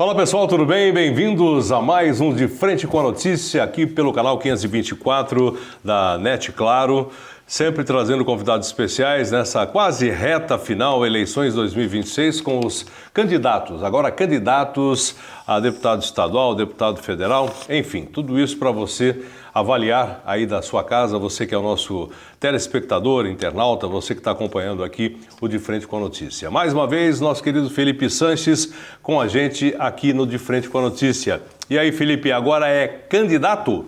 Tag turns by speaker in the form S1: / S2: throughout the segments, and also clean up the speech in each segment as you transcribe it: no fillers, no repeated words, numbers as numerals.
S1: Fala pessoal, tudo bem? Bem-vindos a mais um De Frente com a Notícia aqui pelo canal 524 da NET Claro, sempre trazendo convidados especiais nessa quase reta final, eleições 2026, com os candidatos, agora candidatos a deputado estadual, deputado federal, enfim, tudo isso para você avaliar aí da sua casa, você que é o nosso telespectador, internauta, você que está acompanhando aqui o De Frente com a Notícia. Mais uma vez, nosso querido Felipe Sanches com a gente aqui no De Frente com a Notícia. E aí, Felipe, agora é candidato?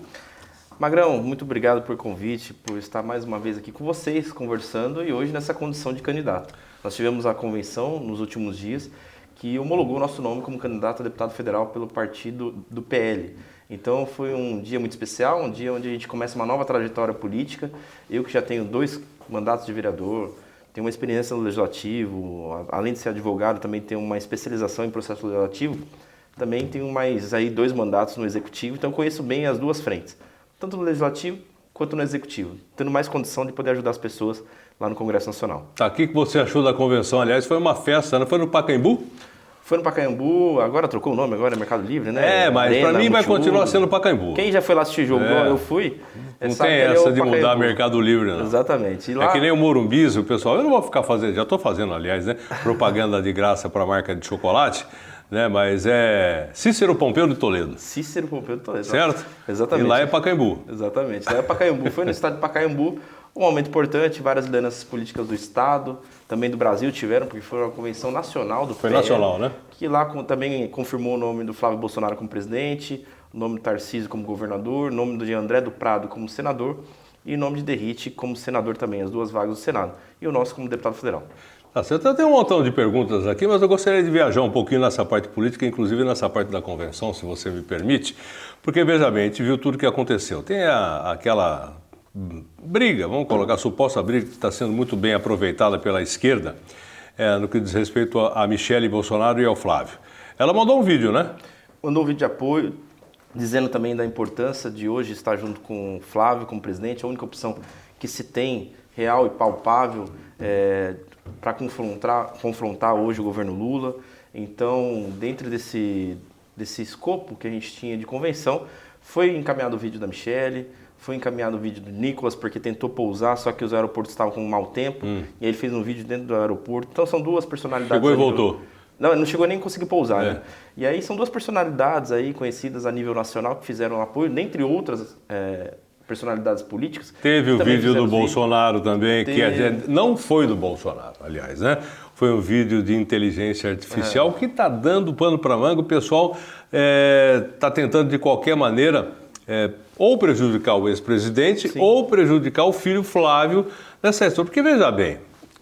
S2: Magrão, muito obrigado por convite, por estar mais uma vez aqui com vocês, conversando, e hoje nessa condição de candidato. Nós tivemos a convenção nos últimos dias que homologou o nosso nome como candidato a deputado federal pelo partido do PL. Então foi um dia muito especial, um dia onde a gente começa uma nova trajetória política. Eu que já tenho 2 mandatos de vereador, tenho uma experiência no legislativo, além de ser advogado, também tenho uma especialização em processo legislativo, também tenho mais aí 2 mandatos no executivo, então conheço bem as duas frentes, tanto no legislativo quanto no executivo, tendo mais condição de poder ajudar as pessoas lá no Congresso Nacional.
S1: Tá, o que você achou da convenção? Aliás, foi uma festa, não foi no Pacaembu?
S2: Foi no Pacaembu, agora trocou o nome, agora é Mercado Livre, né?
S1: Mas para mim vai continuar sendo Pacaembu.
S2: Quem já foi lá assistir jogo, eu fui.
S1: Não tem essa de mudar Mercado Livre, não.
S2: Exatamente. E lá...
S1: É que nem o Morumbis, o pessoal, eu não vou ficar fazendo, já estou fazendo, aliás, né? Propaganda de graça para a marca de chocolate, né? Mas é Cícero Pompeu de Toledo.
S2: Cícero Pompeu de Toledo.
S1: Certo?
S2: Exatamente.
S1: E lá é Pacaembu.
S2: Exatamente. Lá é Pacaembu. Foi no estado de Pacaembu. Um momento importante, várias lideranças políticas do Estado, também do Brasil tiveram, porque foi uma convenção nacional do PL.
S1: Foi nacional, né?
S2: Que lá também confirmou o nome do Flávio Bolsonaro como presidente, o nome do Tarcísio como governador, o nome de André do Prado como senador e o nome de Derrite como senador também, as 2 vagas do Senado. E o nosso como deputado federal.
S1: Você tem um montão de perguntas aqui, mas eu gostaria de viajar um pouquinho nessa parte política, inclusive nessa parte da convenção, se você me permite, porque, veja bem, a gente viu tudo o que aconteceu. Tem aquela briga, vamos colocar, suposta briga que está sendo muito bem aproveitada pela esquerda, no que diz respeito a Michele Bolsonaro e ao Flávio. Ela mandou um vídeo, né?
S2: Mandou um vídeo de apoio, dizendo também da importância de hoje estar junto com o Flávio como presidente, a única opção que se tem real e palpável para confrontar hoje o governo Lula. Então, dentro desse escopo que a gente tinha de convenção, foi encaminhado o vídeo da Michele, foi encaminhado o vídeo do Nicolas, porque tentou pousar, só que os aeroportos estavam com um mau tempo, e aí ele fez um vídeo dentro do aeroporto. Então são 2 personalidades...
S1: Chegou e voltou.
S2: Não chegou nem a conseguir pousar, né? E aí são 2 personalidades aí conhecidas a nível nacional que fizeram apoio, dentre outras personalidades políticas.
S1: Teve o vídeo do Bolsonaro também, que não foi do Bolsonaro, aliás, né? Foi um vídeo de inteligência artificial que está dando pano para manga. O pessoal está tentando de qualquer maneira ou prejudicar o ex-presidente ou prejudicar o filho Flávio nessa história. Porque, veja bem,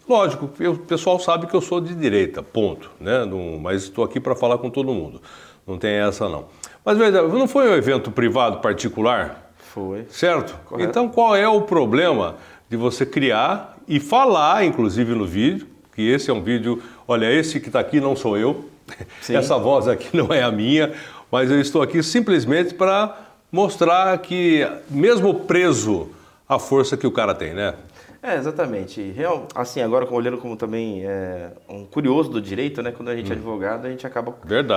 S1: lógico, o pessoal sabe que eu sou de direita, ponto, né? Mas estou aqui para falar com todo mundo, não tem essa não. Mas, veja, não foi um evento privado particular?
S2: Foi.
S1: Certo?
S2: Correto. Então,
S1: qual é o problema de você criar e falar, inclusive no vídeo, que esse é um vídeo, olha, esse que está aqui não sou eu, essa voz aqui não é a minha, mas eu estou aqui simplesmente para mostrar que, mesmo preso, a força que o cara tem, né?
S2: Exatamente. Assim, agora olhando como também um curioso do direito, né? Quando a gente é advogado, a gente acaba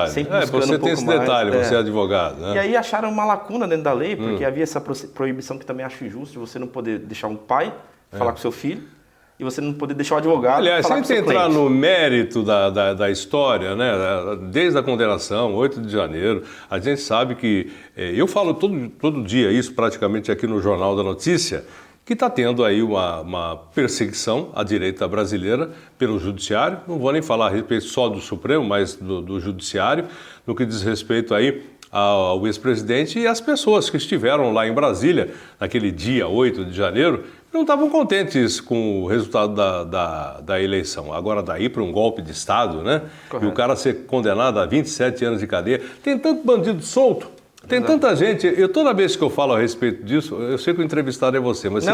S2: sempre buscando
S1: você
S2: um pouco
S1: tem esse
S2: mais,
S1: detalhe, você é advogado, né?
S2: E aí acharam uma lacuna dentro da lei, porque havia essa proibição que também acho injusto, de você não poder deixar um pai falar com seu filho, e você não poder deixar o advogado
S1: Aliás,
S2: falar com seu
S1: sem entrar
S2: cliente.
S1: no mérito da história, né? Desde a condenação, 8 de janeiro, a gente sabe que, eu falo todo dia isso praticamente aqui no Jornal da Notícia, que está tendo aí uma perseguição à direita brasileira pelo judiciário, não vou nem falar a respeito só do Supremo, mas do judiciário, no que diz respeito aí ao ex-presidente e às pessoas que estiveram lá em Brasília, naquele dia 8 de janeiro, não estavam contentes com o resultado da eleição. Agora daí para um golpe de Estado, né? Correto. E o cara ser condenado a 27 anos de cadeia. Tem tanto bandido solto, tem tanta gente. Toda vez que eu falo a respeito disso, eu sei que o entrevistado é você, mas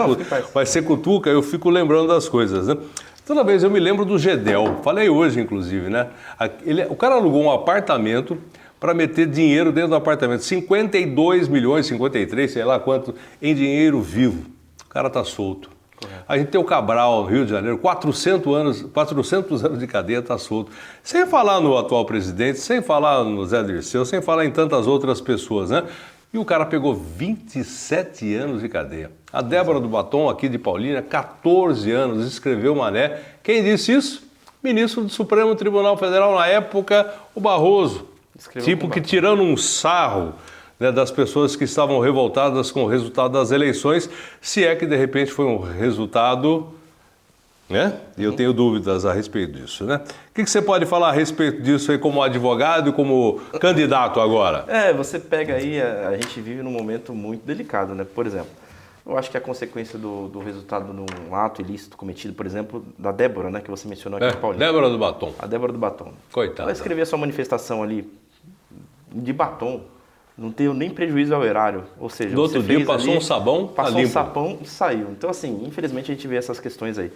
S1: você cutuca, eu fico lembrando das coisas, né? Toda vez eu me lembro do Gedel, falei hoje inclusive, né? O cara alugou um apartamento para meter dinheiro dentro do apartamento, 52 milhões, 53, sei lá quanto, em dinheiro vivo. O cara tá solto. Correto. A gente tem o Cabral, no Rio de Janeiro, 400 anos de cadeia, está solto. Sem falar no atual presidente, sem falar no Zé Dirceu, sem falar em tantas outras pessoas, né? E o cara pegou 27 anos de cadeia. A Débora do Batom, aqui de Paulínia, 14 anos, escreveu Mané. Quem disse isso? Ministro do Supremo Tribunal Federal, na época, o Barroso. Tipo que tirando um sarro, né, das pessoas que estavam revoltadas com o resultado das eleições, se é que de repente foi um resultado, né? E eu tenho dúvidas a respeito disso, né? O que você pode falar a respeito disso aí como advogado e como candidato agora?
S2: Você pega aí, a gente vive num momento muito delicado, né? Por exemplo, eu acho que a consequência do resultado de um ato ilícito cometido, por exemplo, da Débora, né, que você mencionou aqui em Paulínia.
S1: Débora do Batom.
S2: A Débora do Batom.
S1: Coitada.
S2: Ela escreveu a sua manifestação ali de batom, não teve nem prejuízo ao erário. Ou seja,
S1: do outro dia passou um sabão,
S2: passou um sapão e saiu. Então, assim, infelizmente a gente vê essas questões aí.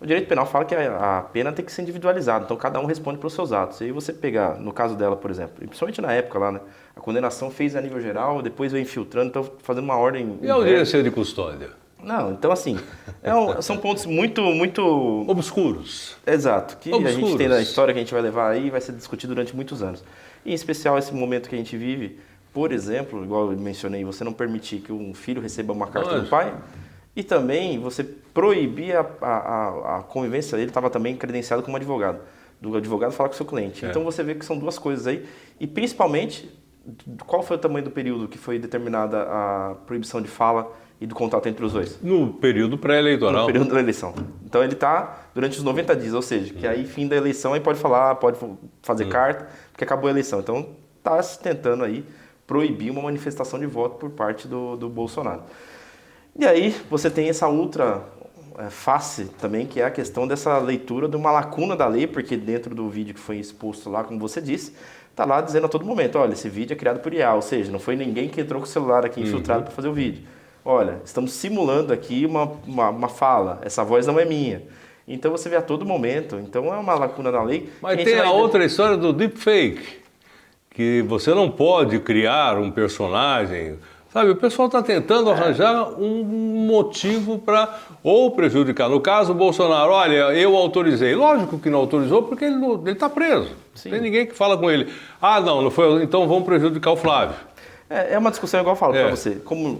S2: O direito penal fala que a pena tem que ser individualizada, então cada um responde pelos seus atos. E aí você pegar, no caso dela, por exemplo, e principalmente na época lá, né, a condenação fez a nível geral, depois veio infiltrando, então fazendo uma ordem...
S1: E a audiência de custódia?
S2: Não, então assim, são pontos muito...
S1: obscuros.
S2: Exato, que
S1: obscuros.
S2: A gente tem na história que a gente vai levar aí e vai ser discutido durante muitos anos. E em especial esse momento que a gente vive, por exemplo, igual eu mencionei, você não permitir que um filho receba uma carta do pai, e também você proibir a convivência dele, estava também credenciado como advogado. Do advogado falar com o seu cliente. Então você vê que são duas coisas aí. E principalmente, qual foi o tamanho do período que foi determinada a proibição de fala e do contato entre os dois?
S1: No período pré-eleitoral.
S2: No período da eleição. Então ele está durante os 90 dias, ou seja, que aí fim da eleição aí pode falar, pode fazer carta, porque acabou a eleição. Então está se tentando aí proibir uma manifestação de voto por parte do Bolsonaro. E aí você tem essa outra face também, que é a questão dessa leitura de uma lacuna da lei, porque dentro do vídeo que foi exposto lá, como você disse, está lá dizendo a todo momento, olha, esse vídeo é criado por IA, ou seja, não foi ninguém que entrou com o celular aqui infiltrado para fazer o vídeo. Olha, estamos simulando aqui uma fala, essa voz não é minha. Então você vê a todo momento, então é uma lacuna na lei.
S1: Mas tem a outra história do deepfake, que você não pode criar um personagem... Sabe, o pessoal está tentando arranjar um motivo para ou prejudicar. No caso, o Bolsonaro, olha, eu autorizei. Lógico que não autorizou, porque ele está preso. Sim. Tem ninguém que fala com ele. Ah, não foi, então vamos prejudicar o Flávio.
S2: É uma discussão igual eu falo para você. Como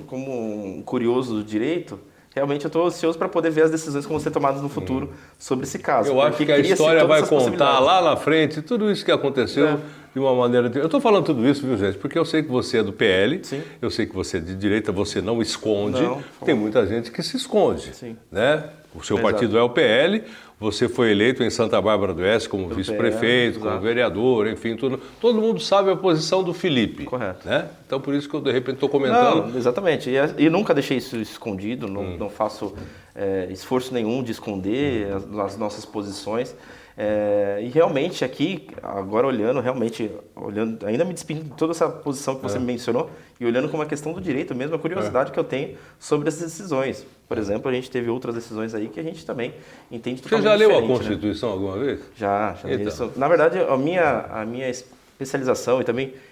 S2: um curioso do direito, realmente eu estou ansioso para poder ver as decisões que vão ser tomadas no futuro sobre esse caso.
S1: Eu acho que a história vai contar lá na frente tudo isso que aconteceu de uma maneira... Eu estou falando tudo isso, viu, gente? Porque eu sei que você é do PL,
S2: Sim.
S1: Eu sei que você é de direita, você não esconde. Tem muita gente que se esconde,
S2: Sim.
S1: né? O seu partido é o PL, você foi eleito em Santa Bárbara do Oeste como vice-prefeito, como vereador, enfim, tudo. Todo mundo sabe a posição do Felipe.
S2: Correto.
S1: Né? Então, por isso que eu, de repente, estou comentando.
S2: Não, exatamente. E nunca deixei isso escondido, não faço esforço nenhum de esconder as nossas posições. E realmente aqui, agora olhando, ainda me despedindo de toda essa posição que você mencionou, e olhando como a questão do direito mesmo, a curiosidade que eu tenho sobre essas decisões. Por exemplo, a gente teve outras decisões aí que a gente também entende totalmente
S1: diferente. Você já leu a
S2: diferente,
S1: Constituição alguma vez?
S2: Já li isso. Na verdade, a minha especialização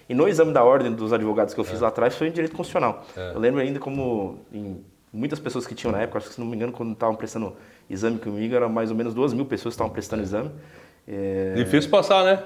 S2: e no exame da ordem dos advogados que eu fiz lá atrás foi em direito constitucional. Eu lembro ainda como muitas pessoas que tinham na época, acho que se não me engano, quando estavam prestando exame comigo, eram mais ou menos 2.000 pessoas que estavam prestando exame.
S1: Difícil passar, né?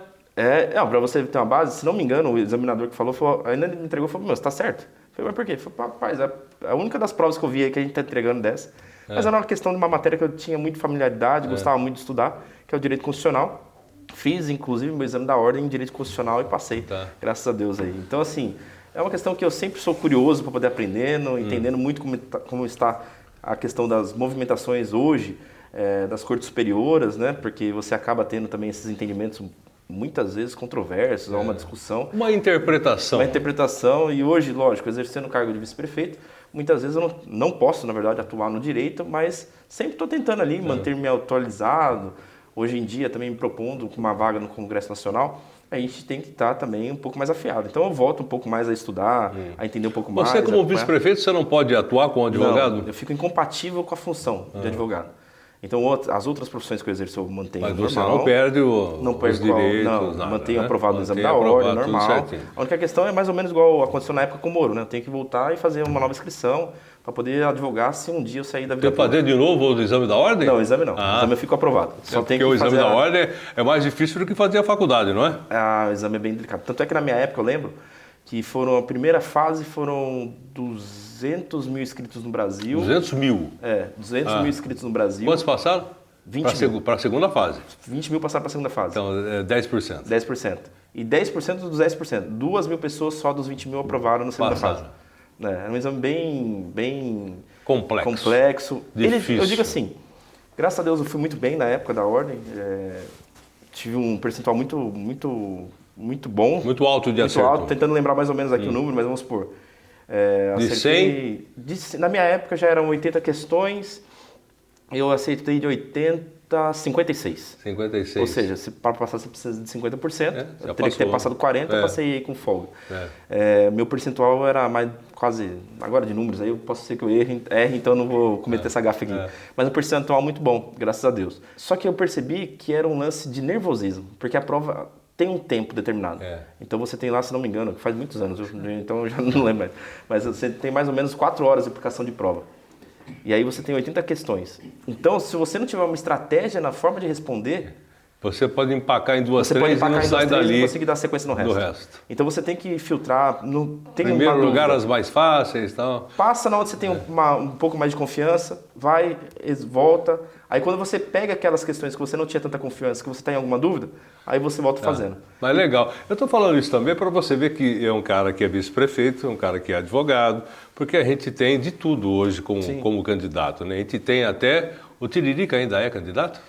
S2: Para você ter uma base, se não me engano, o examinador que falou, ainda me entregou e falou, meu, você tá certo. Eu falei, mas por quê? Eu falei, rapaz, a única das provas que eu vi aí que a gente tá entregando dessa, mas era uma questão de uma matéria que eu tinha muita familiaridade, gostava muito de estudar, que é o direito constitucional. Fiz, inclusive, meu exame da ordem em direito constitucional e passei, graças a Deus aí. Então, assim, é uma questão que eu sempre sou curioso para poder aprendendo, entendendo muito como está a questão das movimentações hoje, das cortes superiores, né? Porque você acaba tendo também esses entendimentos muitas vezes controversos, há uma discussão.
S1: Uma interpretação.
S2: Uma interpretação, e hoje, lógico, exercendo o cargo de vice-prefeito, muitas vezes eu não posso, na verdade, atuar no direito, mas sempre estou tentando ali manter-me atualizado. Hoje em dia, também me propondo com uma vaga no Congresso Nacional, a gente tem que estar também um pouco mais afiado. Então eu volto um pouco mais a estudar, a entender um pouco mais.
S1: Você como vice-prefeito, você não pode atuar como advogado?
S2: Não, eu fico incompatível com a função de advogado. Então as outras profissões que eu exerço eu mantenho normal.
S1: Mas você não perde os direitos,
S2: nada, mantenho aprovado no exame da ordem, normal. A única questão é mais ou menos igual aconteceu na época com o Moro, né? Eu tenho que voltar e fazer uma nova inscrição, para poder advogar se um dia eu sair da vida
S1: Tem que fazer de novo o exame da ordem?
S2: Não, o exame não. O exame eu fico aprovado. Só tem
S1: porque
S2: que
S1: o exame
S2: fazer
S1: da ordem é mais difícil do que fazer a faculdade, não é?
S2: O exame é bem delicado. Tanto é que na minha época eu lembro que a primeira fase foram 200 mil inscritos no Brasil.
S1: 200 mil?
S2: 200 mil inscritos no Brasil.
S1: Quantos passaram?
S2: 20 mil.
S1: Para a segunda fase.
S2: 20 mil passaram para a segunda fase.
S1: Então, 10%.
S2: 10%. E 10% dos 10%. 2 mil pessoas só dos 20 mil aprovaram na segunda fase. É um exame bem complexo.
S1: Difícil.
S2: Eu digo assim, graças a Deus eu fui muito bem na época da ordem. Tive um percentual muito bom.
S1: Muito alto de acerto.
S2: Muito alto, tentando lembrar mais ou menos aqui o número, mas vamos supor.
S1: De 100?
S2: Na minha época já eram 80 questões, eu acertei de 80 a 56.
S1: 56.
S2: Ou seja, para passar você precisa de 50%, eu teria que ter
S1: passou.
S2: passado 40%, eu passei aí com folga. Meu percentual era mais quase, agora de números, aí eu posso ser que eu erre, então eu não vou cometer essa gafe aqui. Mas um percentual muito bom, graças a Deus. Só que eu percebi que era um lance de nervosismo, porque a prova tem um tempo determinado. Então você tem lá, se não me engano, faz muitos anos, então eu já não lembro mais, mas você tem mais ou menos 4 horas de aplicação de prova. E aí você tem 80 questões. Então, se você não tiver uma estratégia na forma de responder...
S1: Você pode empacar em duas,
S2: você
S1: três
S2: pode
S1: e não sai dali.
S2: E conseguir dar sequência no resto. Então você tem que filtrar...
S1: Primeiro lugar, as mais fáceis e tal.
S2: Passa na onde você tem um pouco mais de confiança, vai, volta. Aí quando você pega aquelas questões que você não tinha tanta confiança, que você está em alguma dúvida, aí você volta fazendo.
S1: Mas legal. Eu estou falando isso também para você ver que é um cara que é vice-prefeito, é um cara que é advogado, porque a gente tem de tudo hoje como candidato, né? A gente tem até... O Tiririca ainda é candidato?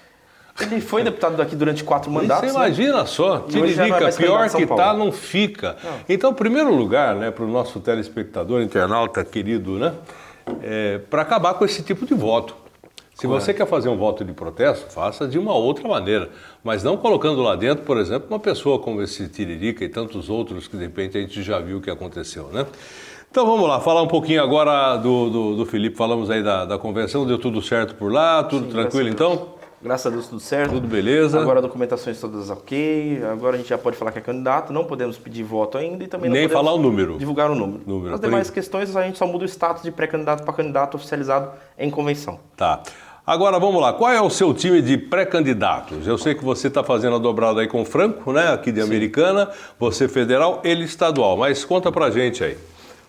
S2: Ele foi deputado daqui durante 4 mandatos.
S1: Você imagina só, Tiririca, pior que tá, não fica. Então, em primeiro lugar, né, para o nosso telespectador, internauta querido, né, para acabar com esse tipo de voto. Se você quer fazer um voto de protesto, faça de uma outra maneira, mas não colocando lá dentro, por exemplo, uma pessoa como esse Tiririca e tantos outros que de repente a gente já viu o que aconteceu, né? Então vamos lá, falar um pouquinho agora do Felipe, falamos aí da convenção, deu tudo certo por lá, tudo tranquilo então?
S2: Graças a Deus tudo certo.
S1: Tudo beleza.
S2: Agora documentações todas ok, agora a gente já pode falar que é candidato, não podemos pedir voto ainda e também não
S1: nem
S2: podemos
S1: falar o número.
S2: Divulgar o número. As demais questões a gente só muda o status de pré-candidato para candidato oficializado em convenção.
S1: Tá. Agora vamos lá, qual é o seu time de pré-candidatos? Eu sei que você está fazendo a dobrada aí com o Franco, né, aqui de Americana, você federal, ele estadual, mas conta pra gente aí.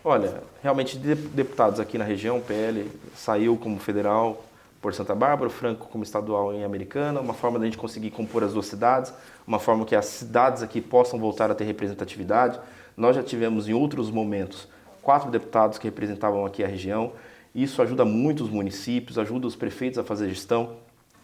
S2: Olha, realmente deputados aqui na região, o PL saiu como federal por Santa Bárbara, o Franco como estadual em Americana, uma forma da gente conseguir compor as duas cidades, uma forma que as cidades aqui possam voltar a ter representatividade. Nós já tivemos em outros momentos 4 deputados que representavam aqui a região. Isso ajuda muito os municípios, ajuda os prefeitos a fazer gestão,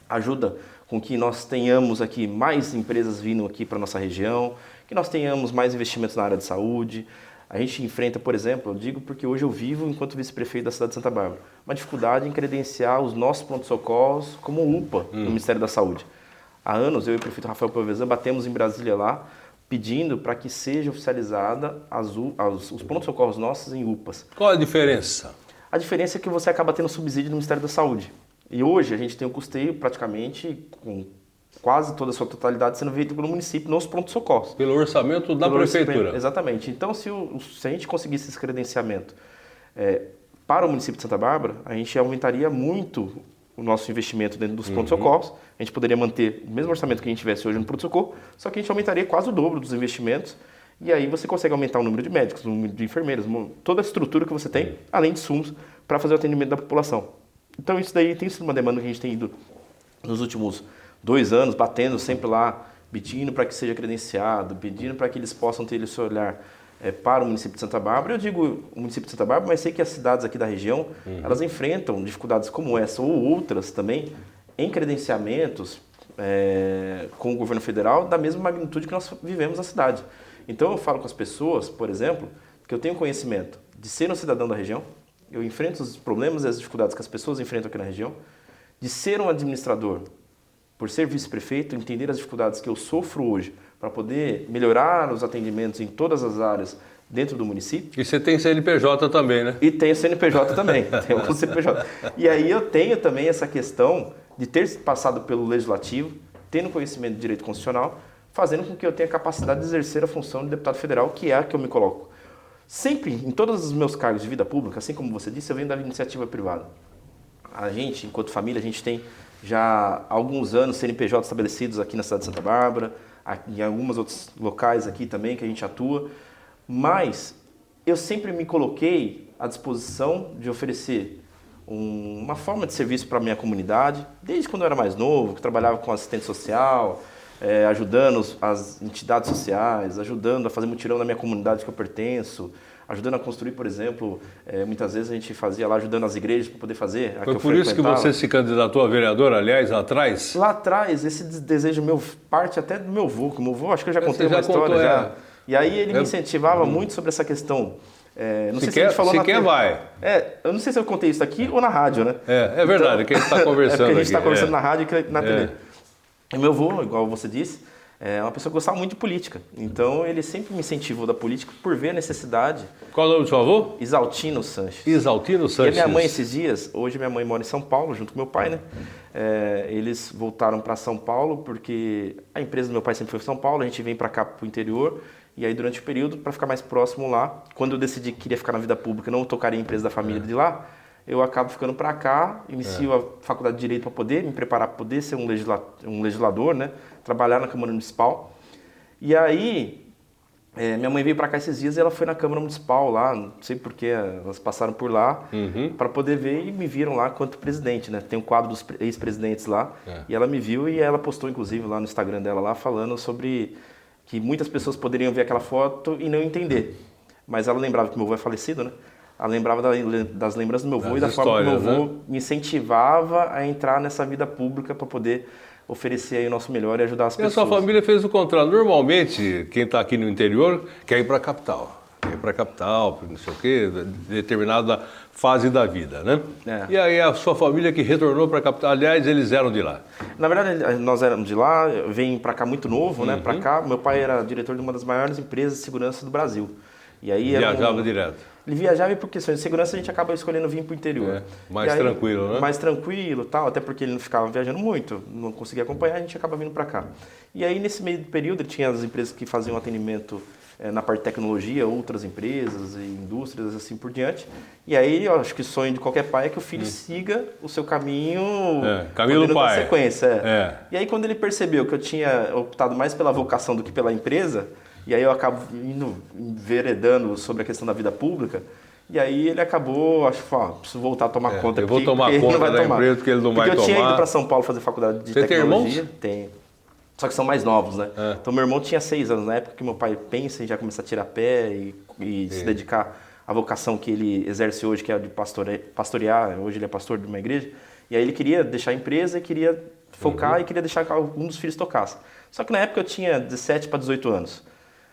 S2: ajuda com que nós tenhamos aqui mais empresas vindo aqui para a nossa região, que nós tenhamos mais investimentos na área de saúde. A gente enfrenta, por exemplo, eu digo porque hoje eu vivo enquanto vice-prefeito da cidade de Santa Bárbara, uma dificuldade em credenciar os nossos pronto-socorros como UPA no Ministério da Saúde. Há anos, eu e o prefeito Rafael Povesan batemos em Brasília lá, pedindo para que seja oficializada os pronto-socorros nossos em UPAs.
S1: Qual a diferença?
S2: A diferença é que você acaba tendo subsídio do Ministério da Saúde. E hoje a gente tem o custeio praticamente com quase toda a sua totalidade sendo feito pelo município nos pronto-socorros.
S1: Pelo orçamento da prefeitura.
S2: Exatamente. Então, se a gente conseguisse esse credenciamento para o município de Santa Bárbara, a gente aumentaria muito o nosso investimento dentro dos pronto-socorros. A gente poderia manter o mesmo orçamento que a gente tivesse hoje no pronto-socorro, só que a gente aumentaria quase o dobro dos investimentos. E aí você consegue aumentar o número de médicos, o número de enfermeiros, toda a estrutura que você tem, além de insumos, para fazer o atendimento da população. Então isso daí tem sido uma demanda que a gente tem ido nos últimos 2 anos, batendo sempre lá, pedindo para que seja credenciado, pedindo para que eles possam ter esse olhar para o município de Santa Bárbara. Eu digo o município de Santa Bárbara, mas sei que as cidades aqui da região, elas enfrentam dificuldades como essa ou outras também em credenciamentos com o governo federal da mesma magnitude que nós vivemos na cidade. Então eu falo com as pessoas, por exemplo, que eu tenho conhecimento de ser um cidadão da região, eu enfrento os problemas e as dificuldades que as pessoas enfrentam aqui na região, de ser um administrador, por ser vice-prefeito, entender as dificuldades que eu sofro hoje para poder melhorar os atendimentos em todas as áreas dentro do município.
S1: E você tem CNPJ também, né?
S2: E tenho CNPJ também, tenho um CNPJ. E aí eu tenho também essa questão de ter passado pelo Legislativo, tendo conhecimento de direito constitucional, fazendo com que eu tenha capacidade de exercer a função de deputado federal, que é a que eu me coloco. sempre, em todos os meus cargos de vida pública, assim como você disse, eu venho da iniciativa privada. A gente, enquanto família, a gente tem já há alguns anos CNPJ estabelecidos aqui na cidade de Santa Bárbara, em alguns outros locais aqui também que a gente atua, mas eu sempre me coloquei à disposição de oferecer uma forma de serviço para a minha comunidade, desde quando eu era mais novo, que trabalhava com assistente social, ajudando as entidades sociais, ajudando a fazer mutirão na minha comunidade que eu pertenço, ajudando a construir, por exemplo, muitas vezes a gente fazia lá ajudando as igrejas para poder fazer.
S1: Foi por isso que você se candidatou a vereador, aliás, lá atrás?
S2: Lá atrás, esse desejo meu parte até do meu avô, que o meu avô, acho que eu já contei uma história já. E aí ele me incentivava muito sobre essa questão. Não sei se a gente falou
S1: na TV. Vai.
S2: Eu não sei se eu contei isso aqui ou na rádio, né?
S1: É verdade, então, que a gente está conversando aqui.
S2: A gente está conversando na rádio e na TV. E meu avô, igual você disse, é uma pessoa que gostava muito de política. Então ele sempre me incentivou da política por ver a necessidade.
S1: Qual é o nome do seu avô?
S2: Isaltino Sanches.
S1: Isaltino Sanches.
S2: E a minha mãe esses dias, hoje minha mãe mora em São Paulo, junto com meu pai, né? Eles voltaram para São Paulo porque a empresa do meu pai sempre foi em São Paulo, a gente vem para cá, para o interior. E aí, durante o período, para ficar mais próximo lá, quando eu decidi que queria ficar na vida pública, não tocaria a empresa da família de lá, eu acabo ficando para cá, inicio a faculdade de Direito para poder me preparar para poder ser um legislador, né? Trabalhar na Câmara Municipal. E aí, minha mãe veio para cá esses dias e ela foi na Câmara Municipal lá, não sei porquê, elas passaram por lá, para poder ver e me viram lá quanto presidente, né? Tem um quadro dos ex-presidentes lá, e ela me viu e ela postou, inclusive, lá no Instagram dela, lá, falando sobre que muitas pessoas poderiam ver aquela foto e não entender. Mas ela lembrava que meu avô é falecido, né? Ela lembrava das lembranças do meu avô e da forma que meu avô me incentivava a entrar nessa vida pública para poder oferecer aí o nosso melhor e ajudar as pessoas.
S1: E a sua família fez o contrário. Normalmente, quem está aqui no interior quer ir para a capital. Quer ir para a capital, não sei o quê, determinada fase da vida, né? E aí a sua família que retornou para a capital, aliás, eles eram de lá?
S2: Na verdade, nós éramos de lá, eu vim para cá muito novo, né? Para cá, meu pai era diretor de uma das maiores empresas de segurança do Brasil. E aí
S1: viajava direto?
S2: Ele viajava e por questões de segurança a gente acaba escolhendo vir para o interior.
S1: Mais tranquilo, né?
S2: Mais tranquilo, tal, até porque ele não ficava viajando muito, não conseguia acompanhar, a gente acaba vindo para cá. E aí nesse meio do período ele tinha as empresas que faziam atendimento na parte de tecnologia, outras empresas e indústrias assim por diante. E aí eu acho que o sonho de qualquer pai é que o filho siga o seu caminho,
S1: caminho do pai.
S2: Sequência. E aí quando ele percebeu que eu tinha optado mais pela vocação do que pela empresa, e aí eu acabo enveredando sobre a questão da vida pública, e aí ele acabou, acho que preciso voltar a tomar conta.
S1: Eu vou tomar conta da empresa porque ele não vai tomar.
S2: Porque eu tinha ido para São Paulo fazer faculdade de tecnologia.
S1: Você tem
S2: irmãos? Tenho. Só que são mais novos, né? Então meu irmão tinha 6 anos na época que meu pai pensa em já começar a tirar pé e se dedicar à vocação que ele exerce hoje, que é a de pastorear. Hoje ele é pastor de uma igreja. E aí ele queria deixar a empresa e queria focar e queria deixar que algum dos filhos tocasse. Só que na época eu tinha 17 para 18 anos.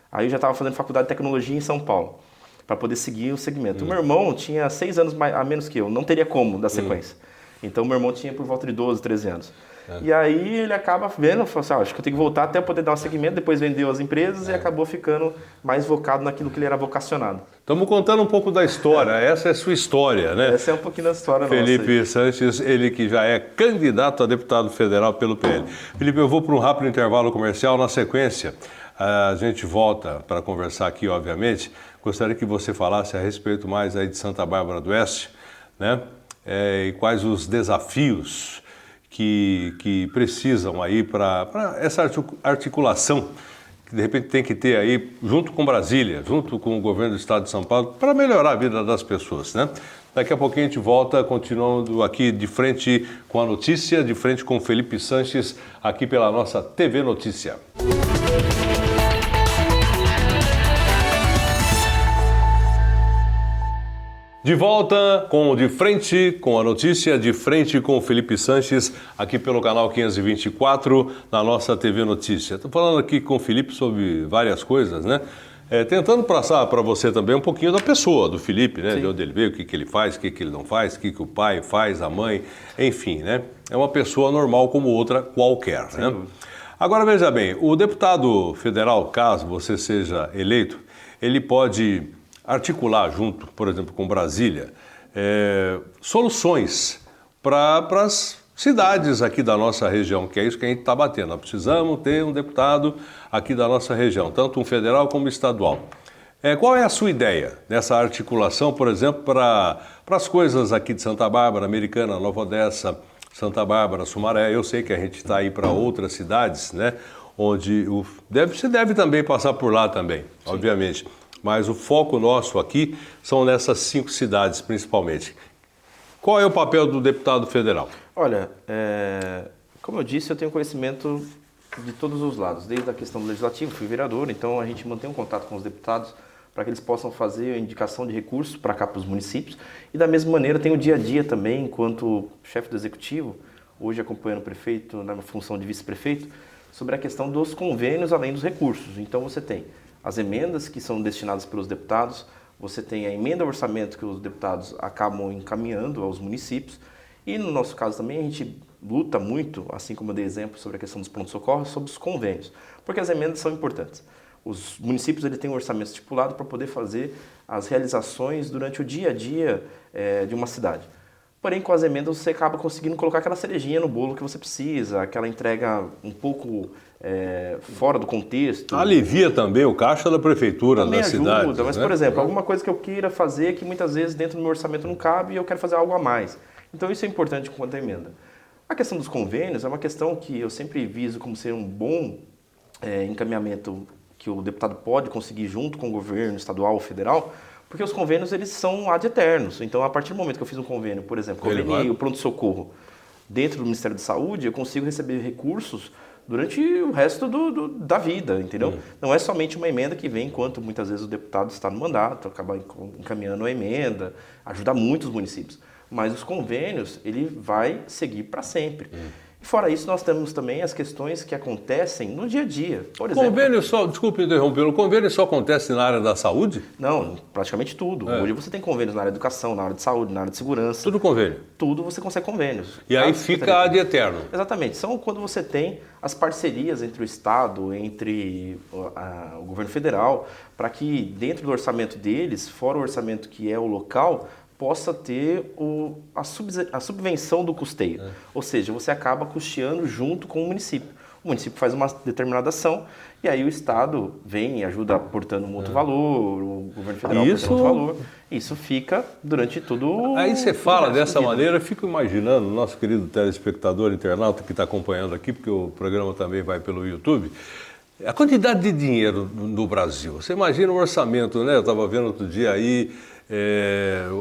S2: Aí eu já estava fazendo faculdade de tecnologia em São Paulo, para poder seguir o segmento. O meu irmão tinha 6 anos a menos que eu, não teria como dar sequência. Então meu irmão tinha por volta de 12, 13 anos. E aí ele acaba vendo, falou assim, acho que eu tenho que voltar até poder dar um segmento, depois vendeu as empresas e acabou ficando mais focado naquilo que ele era vocacionado.
S1: Estamos contando um pouco da história, essa é a sua história, né?
S2: Essa é um pouquinho da história
S1: Felipe Sanches, ele que já é candidato a deputado federal pelo PL. Felipe, eu vou para um rápido intervalo comercial, na sequência a gente volta para conversar aqui, obviamente. Gostaria que você falasse a respeito mais aí de Santa Bárbara do Oeste, né? E quais os desafios que precisam aí para essa articulação que de repente tem que ter aí junto com Brasília, junto com o governo do estado de São Paulo, para melhorar a vida das pessoas, né? Daqui a pouquinho a gente volta, continuando aqui de frente com a notícia, de frente com Felipe Sanches, aqui pela nossa TV Notícia. De volta com De Frente com a Notícia, de frente com o Felipe Sanches, aqui pelo canal 524, na nossa TV Notícia. Estou falando aqui com o Felipe sobre várias coisas, né? Tentando passar para você também um pouquinho da pessoa do Felipe, né? Sim. De onde ele veio, o que ele faz, o que ele não faz, o que o pai faz, a mãe, enfim, né? É uma pessoa normal como outra qualquer, né? Agora, veja bem, o deputado federal, caso você seja eleito, ele pode articular junto, por exemplo, com Brasília, soluções para as cidades aqui da nossa região, que é isso que a gente está batendo. Nós precisamos ter um deputado aqui da nossa região, tanto um federal como estadual. Qual é a sua ideia nessa articulação, por exemplo, para as coisas aqui de Santa Bárbara, Americana, Nova Odessa, Santa Bárbara, Sumaré? Eu sei que a gente está aí para outras cidades, né? Onde você deve também passar por lá também, sim, obviamente. Mas o foco nosso aqui são nessas 5 cidades, principalmente. Qual é o papel do deputado federal?
S2: Olha, como eu disse, eu tenho conhecimento de todos os lados, desde a questão do legislativo, fui vereador, então a gente mantém um contato com os deputados para que eles possam fazer a indicação de recursos para cá, para os municípios. E da mesma maneira, tem o dia a dia também, enquanto chefe do executivo, hoje acompanhando o prefeito na função de vice-prefeito, sobre a questão dos convênios além dos recursos. Então você tem as emendas que são destinadas pelos deputados, você tem a emenda ao orçamento que os deputados acabam encaminhando aos municípios, e no nosso caso também a gente luta muito, assim como eu dei exemplo sobre a questão dos pronto-socorros, sobre os convênios, porque as emendas são importantes. Os municípios têm um orçamento estipulado para poder fazer as realizações durante o dia a dia de uma cidade. Porém, com as emendas você acaba conseguindo colocar aquela cerejinha no bolo que você precisa, aquela entrega um pouco fora do contexto.
S1: Alivia também o caixa da prefeitura,
S2: também
S1: da
S2: ajuda,
S1: cidade.
S2: Mas, por exemplo, alguma coisa que eu queira fazer que muitas vezes dentro do meu orçamento não cabe e eu quero fazer algo a mais. Então isso é importante quanto à emenda. A questão dos convênios é uma questão que eu sempre viso como ser um bom encaminhamento que o deputado pode conseguir junto com o governo estadual ou federal, porque os convênios eles são ad eternos. Então, a partir do momento que eu fiz um convênio, por exemplo, conveniei o pronto-socorro dentro do Ministério da Saúde, eu consigo receber recursos durante o resto da vida, entendeu? Não é somente uma emenda que vem enquanto muitas vezes o deputado está no mandato, acaba encaminhando a emenda, ajuda muitos municípios. Mas os convênios, ele vai seguir para sempre. E fora isso, nós temos também as questões que acontecem no dia a dia. Por exemplo,
S1: convênio só, desculpe interromper, o convênio só acontece na área da saúde?
S2: Não, praticamente tudo. Hoje você tem convênios na área de educação, na área de saúde, na área de segurança.
S1: Tudo convênio?
S2: Tudo você consegue convênios.
S1: E aí fica ad eterno.
S2: Exatamente. São quando você tem as parcerias entre o Estado, entre o governo federal, para que dentro do orçamento deles, fora o orçamento que é o local, possa ter a subvenção do custeio. Ou seja, você acaba custeando junto com o município. O município faz uma determinada ação e aí o Estado vem e ajuda aportando um outro valor, o governo federal aportando outro valor. Isso fica durante todo
S1: Aí você fala dessa maneira, eu fico imaginando o nosso querido telespectador, internauta que está acompanhando aqui, porque o programa também vai pelo YouTube, a quantidade de dinheiro no Brasil. Você imagina o orçamento, né? Eu estava vendo outro dia aí,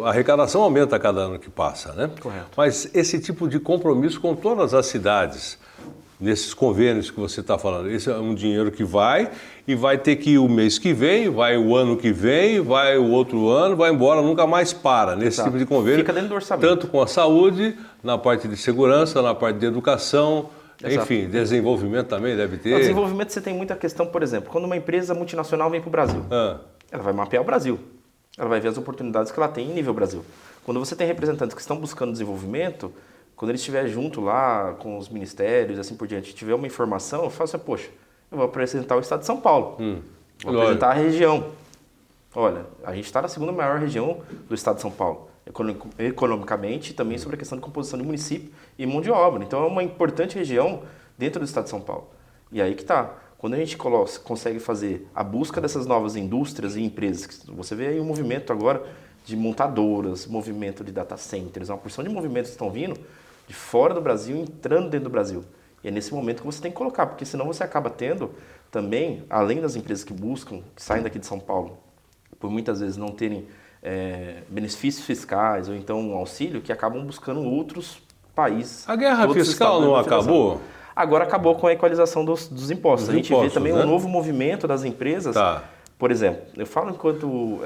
S1: a arrecadação aumenta a cada ano que passa, né?
S2: Correto.
S1: Mas esse tipo de compromisso com todas as cidades, nesses convênios que você está falando, esse é um dinheiro que vai e vai ter que ir o mês que vem, vai o ano que vem, vai o outro ano, vai embora, nunca mais para nesse tipo de convênio.
S2: Fica dentro do orçamento.
S1: Tanto com a saúde, na parte de segurança, na parte de educação,
S2: Exato.
S1: Enfim, desenvolvimento também deve ter.
S2: No desenvolvimento você tem muita questão, por exemplo, quando uma empresa multinacional vem para o Brasil, ela vai mapear o Brasil. Ela vai ver as oportunidades que ela tem em nível Brasil. Quando você tem representantes que estão buscando desenvolvimento, quando ele estiver junto lá com os ministérios e assim por diante, tiver uma informação, eu falo assim, poxa, eu vou apresentar o estado de São Paulo, vou apresentar a região. Olha, a gente está na segunda maior região do estado de São Paulo, economicamente e também sobre a questão de composição de município e mão de obra. Então é uma importante região dentro do estado de São Paulo. E aí que está. Quando a gente consegue fazer a busca dessas novas indústrias e empresas, você vê aí um movimento agora de montadoras, movimento de data centers, uma porção de movimentos que estão vindo de fora do Brasil, entrando dentro do Brasil. E é nesse momento que você tem que colocar, porque senão você acaba tendo também, além das empresas que buscam, que saem daqui de São Paulo, por muitas vezes não terem benefícios fiscais ou então um auxílio, que acabam buscando outros países.
S1: A guerra fiscal não acabou?
S2: Agora acabou com a equalização dos impostos. A gente vê também um novo movimento das empresas.
S1: Tá.
S2: Por exemplo, eu falo enquanto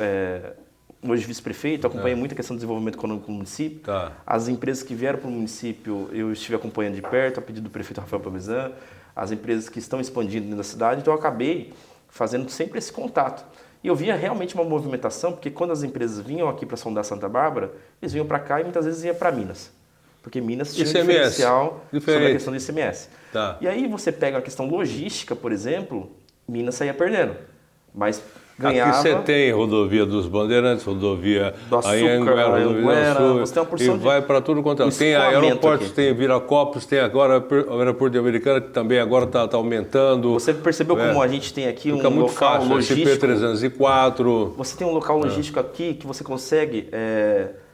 S2: hoje vice-prefeito, acompanhei muito a questão do desenvolvimento econômico no município.
S1: Tá.
S2: As empresas que vieram para o município, eu estive acompanhando de perto, a pedido do prefeito Rafael Parmesan, as empresas que estão expandindo dentro da cidade, então eu acabei fazendo sempre esse contato. E eu via realmente uma movimentação, porque quando as empresas vinham aqui para sondar Santa Bárbara, eles vinham para cá e muitas vezes iam para Minas. Porque Minas tinha um diferencial sobre a questão do ICMS.
S1: Tá.
S2: E aí você pega a questão logística, por exemplo, Minas saía perdendo. Mas ganhava...
S1: Aqui você tem rodovia dos Bandeirantes, rodovia
S2: do Açúcar,
S1: Anhanguera, rodovia do Sul,
S2: você tem uma porção
S1: e vai para tudo quanto é. Tem aeroportos, aqui. Tem Viracopos, tem agora o aeroporto de Americana, que também agora está aumentando.
S2: Você percebeu como a gente tem aqui
S1: Fica
S2: um
S1: muito
S2: local
S1: fácil,
S2: logístico?
S1: SP-304.
S2: Você tem um local logístico aqui que você consegue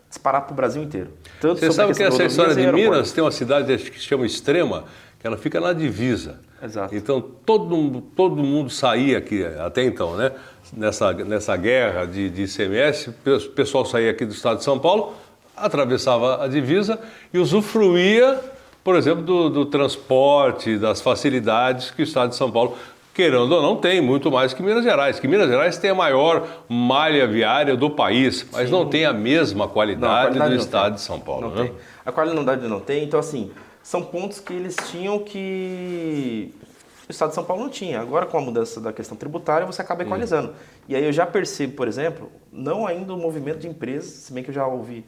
S2: disparar para o Brasil inteiro.
S1: Tanto você sabe que essa história de Minas tem uma cidade que se chama Extrema, que ela fica na divisa.
S2: Exato.
S1: Então todo mundo saía aqui, até então, né? Nessa guerra de ICMS, o pessoal saía aqui do estado de São Paulo, atravessava a divisa e usufruía, por exemplo, do transporte, das facilidades que o estado de São Paulo, querendo ou não, tem muito mais que Minas Gerais. Que Minas Gerais tem a maior malha viária do país, mas não tem a mesma qualidade do estado de São Paulo.
S2: Não tem. A qualidade não tem, então assim, são pontos que eles tinham que o estado de São Paulo não tinha. Agora, com a mudança da questão tributária, você acaba equalizando. E aí eu já percebo, por exemplo, não ainda o movimento de empresas, se bem que eu já ouvi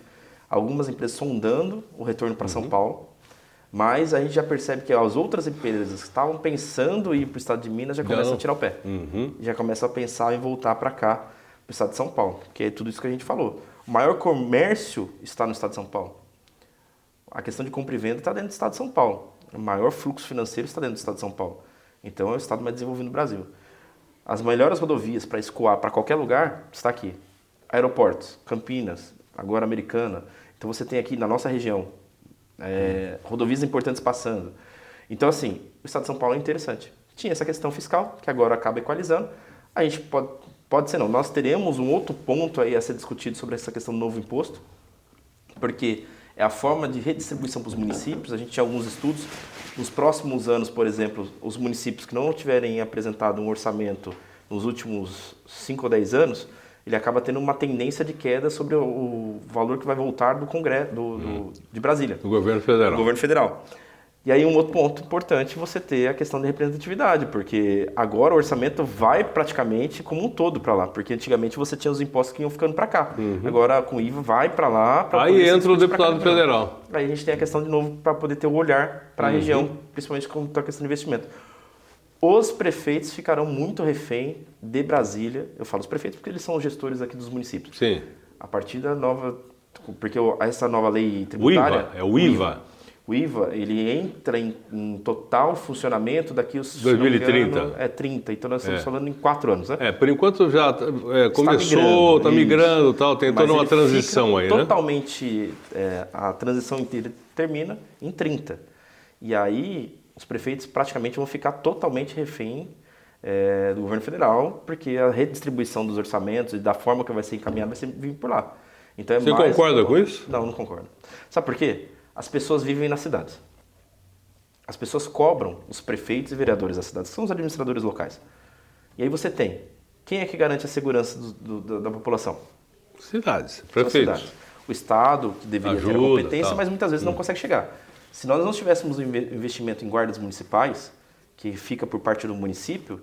S2: algumas empresas sondando o retorno para São Paulo, mas a gente já percebe que as outras empresas que estavam pensando em ir para o estado de Minas já começam a tirar o pé. Já começam a pensar em voltar para cá, para o estado de São Paulo, que é tudo isso que a gente falou. O maior comércio está no estado de São Paulo. A questão de compra e venda está dentro do estado de São Paulo. O maior fluxo financeiro está dentro do estado de São Paulo. Então é o estado mais desenvolvido do Brasil. As melhores rodovias para escoar para qualquer lugar está aqui. Aeroportos, Campinas, agora Americana. Então você tem aqui na nossa região rodovias importantes passando. Então assim, o estado de São Paulo é interessante. Tinha essa questão fiscal, que agora acaba equalizando. A gente pode ser não. Nós teremos um outro ponto aí a ser discutido sobre essa questão do novo imposto, porque é a forma de redistribuição para os municípios. A gente tinha alguns estudos. Nos próximos anos, por exemplo, os municípios que não tiverem apresentado um orçamento nos últimos 5 ou 10 anos, ele acaba tendo uma tendência de queda sobre o valor que vai voltar do Congresso de Brasília.
S1: Do governo federal.
S2: Do governo federal. E aí um outro ponto importante é você ter a questão da representatividade, porque agora o orçamento vai praticamente como um todo para lá, porque antigamente você tinha os impostos que iam ficando para cá. Agora com o IVA vai para lá.
S1: Aí entra o deputado federal.
S2: Aí a gente tem a questão de novo para poder ter o olhar para a região, principalmente com a questão de investimento. Os prefeitos ficarão muito refém de Brasília. Eu falo os prefeitos porque eles são os gestores aqui dos municípios.
S1: Sim.
S2: A partir da nova... Porque essa nova lei tributária...
S1: O IVA.
S2: O IVA, ele entra em total funcionamento daqui aos...
S1: 2030.
S2: 30. Então nós estamos falando em 4 anos, né?
S1: Por enquanto já começou, está migrando, tal, tem toda uma transição aí, né?
S2: Totalmente, a transição inteira termina em 30. E aí os prefeitos praticamente vão ficar totalmente refém do governo federal, porque a redistribuição dos orçamentos e da forma que vai ser encaminhada vai ser vir por lá. Então,
S1: Você concorda com isso?
S2: Não concordo. Sabe por quê? As pessoas vivem nas cidades. As pessoas cobram os prefeitos e vereadores das cidades, que são os administradores locais. E aí você tem, quem é que garante a segurança da população?
S1: Cidades, prefeitos.
S2: Cidades. O Estado, que deveria ter a competência, mas muitas vezes não consegue chegar. Se nós não tivéssemos um investimento em guardas municipais, que fica por parte do município,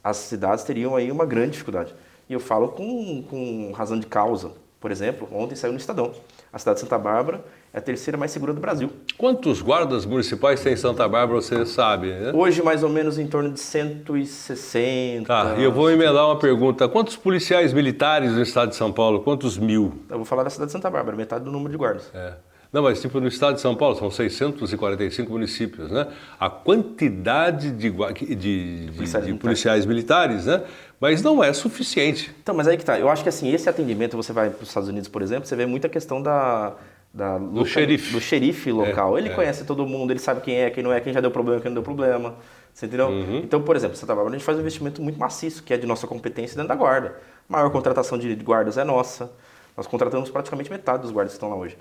S2: as cidades teriam aí uma grande dificuldade. E eu falo com razão de causa. Por exemplo, ontem saiu no Estadão. A cidade de Santa Bárbara é a terceira mais segura do Brasil.
S1: Quantos guardas municipais tem em Santa Bárbara, você sabe, né?
S2: Hoje, mais ou menos, em torno de 160.
S1: Tá, e eu vou emendar uma pergunta. Quantos policiais militares no estado de São Paulo? Quantos mil?
S2: Eu vou falar da cidade de Santa Bárbara, metade do número de guardas.
S1: Não, mas tipo no estado de São Paulo, são 645 municípios, né? A quantidade de policiais militares, né? Mas não é suficiente.
S2: Então, mas aí que tá. Eu acho que assim, esse atendimento, você vai para os Estados Unidos, por exemplo, você vê muita questão do xerife local. Ele conhece todo mundo, ele sabe quem é, quem não é, quem já deu problema, quem não deu problema. Você entendeu? Então, por exemplo, Santa Bárbara, a gente faz um investimento muito maciço, que é de nossa competência dentro da guarda. A maior contratação de guardas é nossa. Nós contratamos praticamente metade dos guardas que estão lá hoje.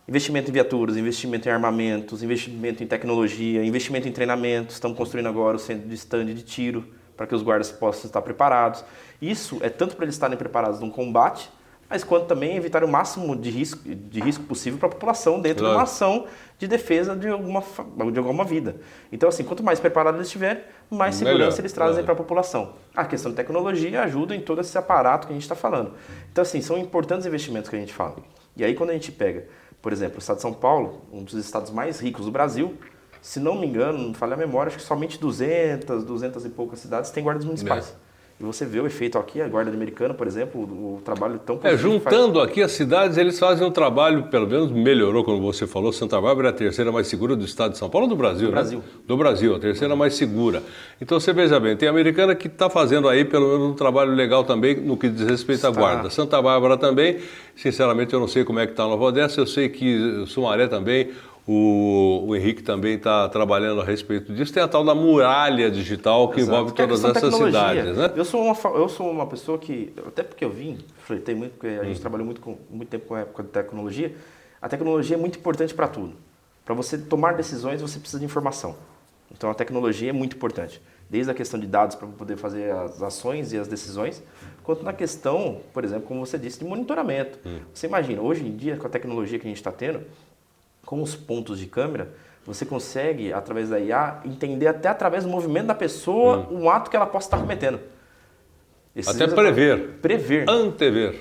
S2: Investimento em viaturas, investimento em armamentos, investimento em tecnologia, investimento em treinamento. Estamos construindo agora o centro de stand de tiro para que os guardas possam estar preparados. Isso é tanto para eles estarem preparados num combate, mas quanto também evitar o máximo de risco possível para a população dentro de uma ação de defesa de alguma vida. Então, assim, quanto mais preparados eles estiverem, mais segurança eles trazem para a população. A questão de tecnologia ajuda em todo esse aparato que a gente está falando. Então, assim, são importantes investimentos que a gente fala. E aí, quando a gente pega, por exemplo, o estado de São Paulo, um dos estados mais ricos do Brasil, se não me engano, não falha a memória, acho que somente 200 e poucas cidades têm guardas municipais. E você vê o efeito aqui, a Guarda Americana, por exemplo, o trabalho tão positivo
S1: juntando aqui as cidades, eles fazem um trabalho, pelo menos melhorou, como você falou, Santa Bárbara é a terceira mais segura do estado de São Paulo ou do Brasil?
S2: Do Brasil.
S1: Do Brasil, a terceira mais segura. Então você veja bem, tem a Americana que está fazendo aí pelo menos um trabalho legal também no que diz respeito à guarda. Santa Bárbara também, sinceramente eu não sei como é que está a Nova Odessa, eu sei que Sumaré também. O Henrique também está trabalhando a respeito disso. Tem a tal da muralha digital que envolve todas essas cidades, né?
S2: Eu sou uma pessoa que, até porque eu flertei muito, porque a gente trabalhou muito tempo com a época de tecnologia. A tecnologia é muito importante para tudo. Para você tomar decisões, você precisa de informação. Então a tecnologia é muito importante. Desde a questão de dados para poder fazer as ações e as decisões, quanto na questão, por exemplo, como você disse, de monitoramento. Você imagina, hoje em dia, com a tecnologia que a gente está tendo, com os pontos de câmera, você consegue, através da IA, entender até através do movimento da pessoa um ato que ela possa estar cometendo.
S1: Até prever.
S2: Prever.
S1: Antever.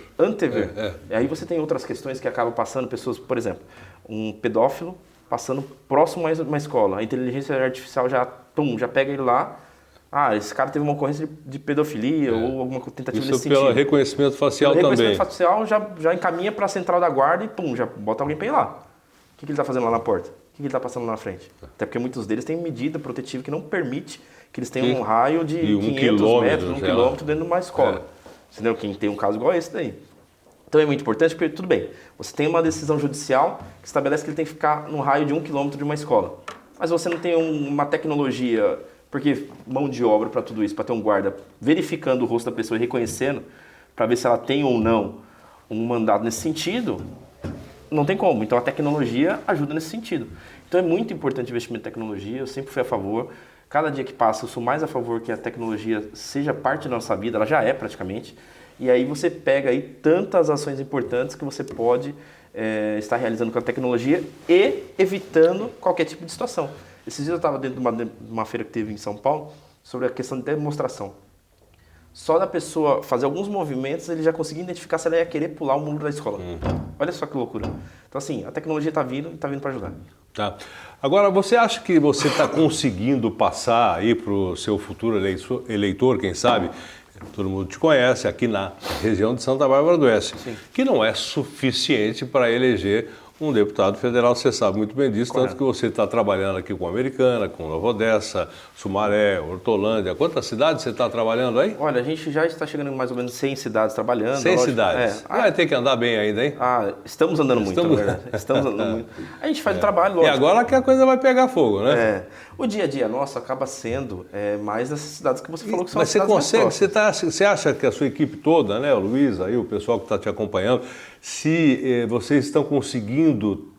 S2: E aí você tem outras questões que acabam passando, pessoas, por exemplo, um pedófilo passando próximo a uma escola. A inteligência artificial já pega ele lá. Esse cara teve uma ocorrência de pedofilia ou alguma tentativa nesse sentido.
S1: Isso pelo reconhecimento facial também. O
S2: reconhecimento facial já encaminha para a central da guarda e já bota alguém para ir lá. O que ele está fazendo lá na porta? O que ele está passando lá na frente? Até porque muitos deles têm medida protetiva que não permite que eles tenham um raio de 500 metros, 1 quilômetro dentro de uma escola. Entendeu? Quem tem um caso igual esse daí. Então é muito importante porque, tudo bem, você tem uma decisão judicial que estabelece que ele tem que ficar no raio de 1 quilômetro de uma escola. Mas você não tem uma tecnologia, porque mão de obra para tudo isso, para ter um guarda verificando o rosto da pessoa e reconhecendo, para ver se ela tem ou não um mandado nesse sentido, não tem como. Então a tecnologia ajuda nesse sentido. Então é muito importante o investimento em tecnologia, eu sempre fui a favor. Cada dia que passa eu sou mais a favor que a tecnologia seja parte da nossa vida, ela já é praticamente. E aí você pega aí tantas ações importantes que você pode estar realizando com a tecnologia e evitando qualquer tipo de situação. Esses dias eu estava dentro de uma feira que teve em São Paulo sobre a questão de demonstração. Só da pessoa fazer alguns movimentos, ele já conseguia identificar se ela ia querer pular o muro da escola. Olha só que loucura. Então, assim, a tecnologia está vindo e está vindo para ajudar.
S1: Tá. Agora, você acha que você está conseguindo passar aí para o seu futuro eleitor, quem sabe? Todo mundo te conhece aqui na região de Santa Bárbara do Oeste, que não é suficiente para eleger um deputado federal, você sabe muito bem disso, tanto que você está trabalhando aqui com a Americana, com Nova Odessa, Sumaré, Hortolândia. Quantas cidades você está trabalhando aí?
S2: Olha, a gente já está chegando em mais ou menos 100 cidades trabalhando.
S1: 100 cidades? Vai ter que andar bem ainda, hein?
S2: Estamos andando muito, na verdade. Estamos andando muito. A gente faz um trabalho, lógico.
S1: E agora que a coisa vai pegar fogo, né?
S2: O dia a dia nosso acaba sendo mais nessas cidades que você falou que são as cidades
S1: mais próximas. Você acha que a sua equipe toda, né, o Luiz, aí, o pessoal que está te acompanhando, se vocês estão conseguindo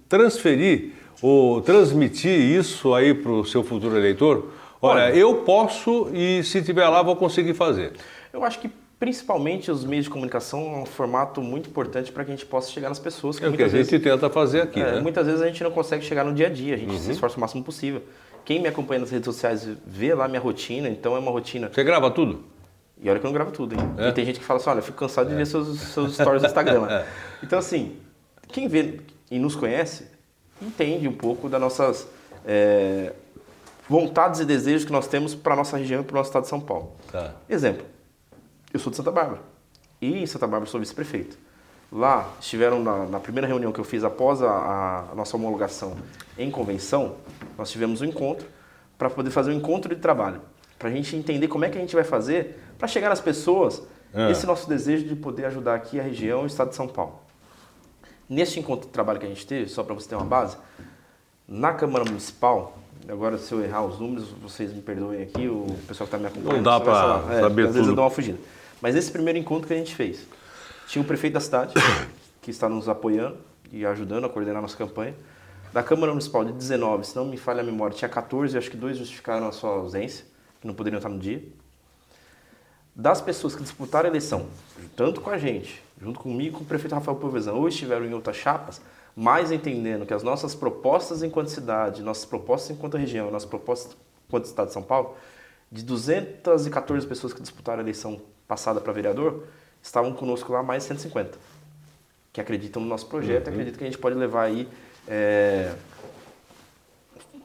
S1: transferir ou transmitir isso aí para o seu futuro eleitor? Olha, eu posso e se tiver lá vou conseguir fazer.
S2: Eu acho que principalmente os meios de comunicação é um formato muito importante para que a gente possa chegar nas pessoas.
S1: É o que a gente tenta fazer aqui, né?
S2: Muitas vezes a gente não consegue chegar no dia a dia, a gente se esforça o máximo possível. Quem me acompanha nas redes sociais vê lá minha rotina, então é uma rotina...
S1: Você grava tudo?
S2: E olha que eu não gravo tudo, hein? E tem gente que fala assim, olha, eu fico cansado de ver seus stories no Instagram. Então, assim, quem vê e nos conhece, entende um pouco das nossas vontades e desejos que nós temos para a nossa região e para o nosso estado de São Paulo. Exemplo, eu sou de Santa Bárbara e em Santa Bárbara sou vice-prefeito. Lá estiveram na primeira reunião que eu fiz após a nossa homologação em convenção, nós tivemos um encontro para poder fazer um encontro de trabalho, para a gente entender como é que a gente vai fazer para chegar às pessoas esse nosso desejo de poder ajudar aqui a região e o estado de São Paulo. Neste encontro de trabalho que a gente teve, só para você ter uma base, na Câmara Municipal, agora se eu errar os números, vocês me perdoem aqui, o pessoal que está me acompanhando.
S1: Não dá para saber tudo.
S2: Às vezes eu dou uma fugida. Mas esse primeiro encontro que a gente fez, tinha o prefeito da cidade, que está nos apoiando e ajudando a coordenar a nossa campanha. Da Câmara Municipal de 19, se não me falha a memória, tinha 14, acho que 2 justificaram a sua ausência, que não poderiam estar no dia. Das pessoas que disputaram a eleição, tanto com a gente, junto comigo e com o prefeito Rafael Povesan, ou estiveram em outras chapas, mas entendendo que as nossas propostas enquanto cidade, nossas propostas enquanto região, nossas propostas enquanto estado de São Paulo, de 214 pessoas que disputaram a eleição passada para vereador, estavam conosco lá mais 150, que acreditam no nosso projeto, acreditam que a gente pode levar aí,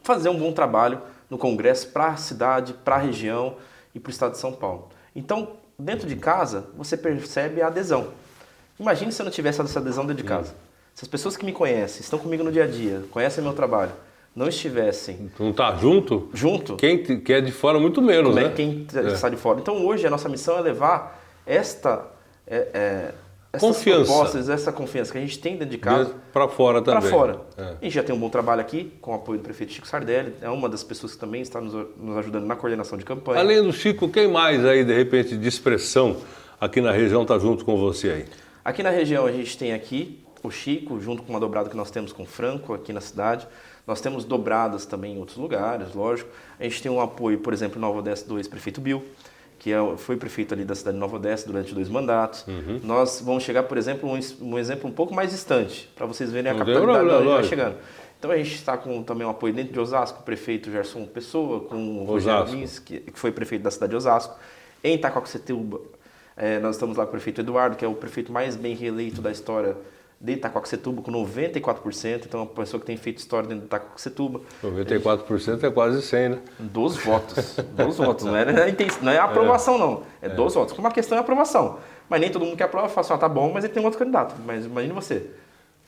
S2: fazer um bom trabalho no Congresso para a cidade, para a região, e para o estado de São Paulo. Então, dentro de casa, você percebe a adesão. Imagine se eu não tivesse essa adesão dentro de casa. Se as pessoas que me conhecem, estão comigo no dia a dia, conhecem meu trabalho, não estivessem...
S1: Não tá junto?
S2: Junto.
S1: Quem é de fora, muito menos, né?
S2: Quem está de fora. Então, hoje, a nossa missão é levar essas
S1: confiança.
S2: propostas, essa confiança que a gente tem dentro de casa...
S1: Para fora também.
S2: Para fora. A gente já tem um bom trabalho aqui, com o apoio do prefeito Chico Sardelli, é uma das pessoas que também está nos ajudando na coordenação de campanha.
S1: Além do Chico, quem mais aí, de repente, de expressão aqui na região está junto com você aí?
S2: Aqui na região a gente tem aqui o Chico, junto com uma dobrada que nós temos com o Franco aqui na cidade. Nós temos dobradas também em outros lugares, lógico. A gente tem um apoio, por exemplo, em Nova Odessa do ex-prefeito Bill, que foi prefeito ali da cidade de Nova Odessa durante 2 mandatos. Nós vamos chegar, por exemplo, um exemplo um pouco mais distante, para vocês verem a capitalidade da onde vai chegando. Então a gente está com também um apoio dentro de Osasco, o prefeito Gerson Pessoa, com o Rogério Lins, que foi prefeito da cidade de Osasco. Em Itacoaxetuba, nós estamos lá com o prefeito Eduardo, que é o prefeito mais bem reeleito da história de Itacoaxetuba, com 94%. Então, é uma pessoa que tem feito história dentro de Itacoaxetuba.
S1: 94% é quase 100, né?
S2: 12 votos. 12 votos. Não é a aprovação, não. É 12 votos. Como a questão é a aprovação. Mas nem todo mundo que aprova fala assim, tá bom, mas ele tem outro candidato. Mas imagine você,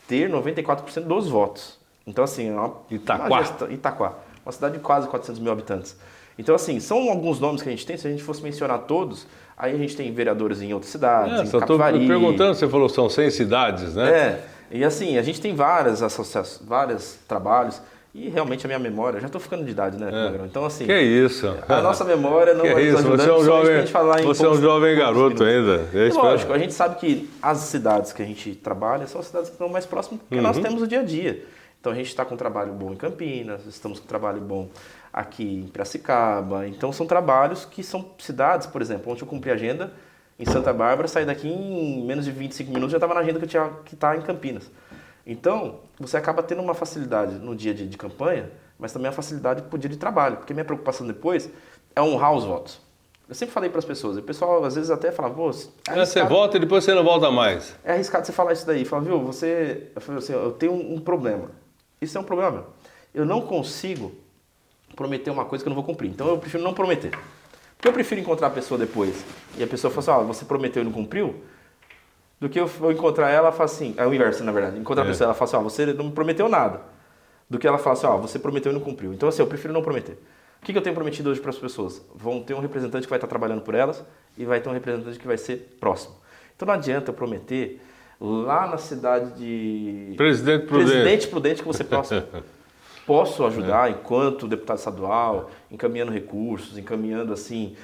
S2: ter 94% dos votos. Então, assim, Itaquá. Uma cidade de quase 400 mil habitantes. Então, assim, são alguns nomes que a gente tem. Se a gente fosse mencionar todos, aí a gente tem vereadores em outras cidades, em Capivari.
S1: Estou perguntando, você falou, são 100 cidades, né?
S2: E assim, a gente tem várias associações, vários trabalhos, e realmente a minha memória, já estou ficando de idade, né? Então, assim...
S1: Que isso?
S2: A nossa memória não vai nos ajudando,
S1: você é um jovem garoto ainda.
S2: Lógico, a gente sabe que as cidades que a gente trabalha são as cidades que estão mais próximas, porque nós temos o dia a dia. Então, a gente está com um trabalho bom em Campinas, estamos com um trabalho bom aqui em Piracicaba. Então, são trabalhos que são cidades, por exemplo, onde eu cumpri a agenda em Santa Bárbara, saí daqui em menos de 25 minutos, já estava na agenda que está em Campinas. Então, você acaba tendo uma facilidade no dia a dia de campanha, mas também a facilidade para o dia de trabalho, porque minha preocupação depois é honrar os votos. Eu sempre falei para as pessoas, e o pessoal às vezes até fala,
S1: você vota e depois você não volta mais.
S2: É arriscado você falar isso daí, fala, viu, eu tenho um problema. Isso é um problema meu. Eu não consigo prometer uma coisa que eu não vou cumprir, então eu prefiro não prometer. Porque eu prefiro encontrar a pessoa depois e a pessoa fala assim, você prometeu e não cumpriu, do que eu vou encontrar ela e falar assim, é o inverso na verdade, encontrar a pessoa e ela fala assim, você não me prometeu nada, do que ela fala assim, você prometeu e não cumpriu. Então assim, eu prefiro não prometer. O que eu tenho prometido hoje para as pessoas? Vão ter um representante que vai estar trabalhando por elas e vai ter um representante que vai ser próximo. Então não adianta eu prometer lá na cidade de...
S1: Presidente
S2: Prudente que você possa... Posso ajudar enquanto deputado estadual, encaminhando recursos, encaminhando assim,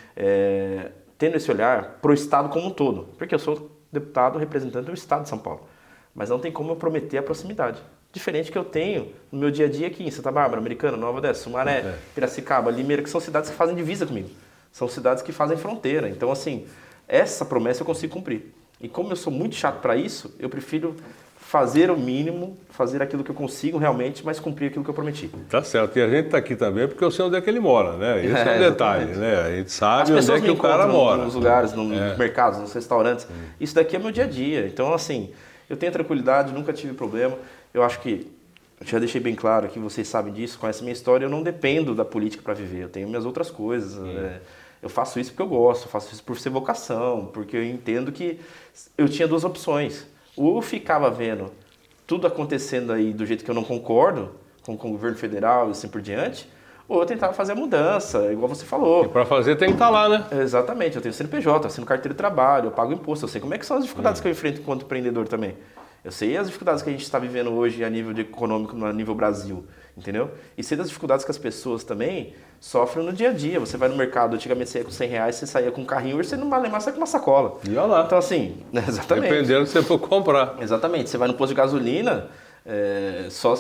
S2: tendo esse olhar para o Estado como um todo. Porque eu sou deputado representante do Estado de São Paulo. Mas não tem como eu prometer a proximidade. Diferente que eu tenho no meu dia a dia aqui em Santa Bárbara, Americana, Nova Odessa, Sumaré, Piracicaba, Limeira, que são cidades que fazem divisa comigo. São cidades que fazem fronteira. Então, assim, essa promessa eu consigo cumprir. E como eu sou muito chato para isso, eu prefiro fazer o mínimo, fazer aquilo que eu consigo realmente, mas cumprir aquilo que eu prometi.
S1: Tá certo. E a gente está aqui também porque eu sei onde é que ele mora, né? Esse é um detalhe, né? A gente sabe onde é que o cara mora.
S2: Nos lugares, nos mercados, nos restaurantes. Isso daqui é meu dia a dia. Então, assim, eu tenho tranquilidade, nunca tive problema. Eu acho que, já deixei bem claro aqui, vocês sabem disso, conhecem minha história, eu não dependo da política para viver. Eu tenho minhas outras coisas. Eu faço isso porque eu gosto, eu faço isso por ser vocação, porque eu entendo que eu tinha 2 opções. Ou eu ficava vendo tudo acontecendo aí do jeito que eu não concordo com o governo federal e assim por diante, ou eu tentava fazer a mudança, igual você falou.
S1: E para fazer tem que estar lá, né?
S2: Exatamente, eu tenho CNPJ, assino carteira de trabalho, eu pago imposto, eu sei como é que são as dificuldades que eu enfrento enquanto empreendedor também. Eu sei as dificuldades que a gente está vivendo hoje a nível econômico, a nível Brasil, entendeu? E sei das dificuldades que as pessoas também sofrem no dia a dia. Você vai no mercado, antigamente você ia com R$100, você saía com um carrinho, hoje você não vai lembrar, sai com uma sacola.
S1: E olha lá.
S2: Então assim, exatamente.
S1: Dependendo do que você for comprar.
S2: Exatamente. Você vai no posto de gasolina, só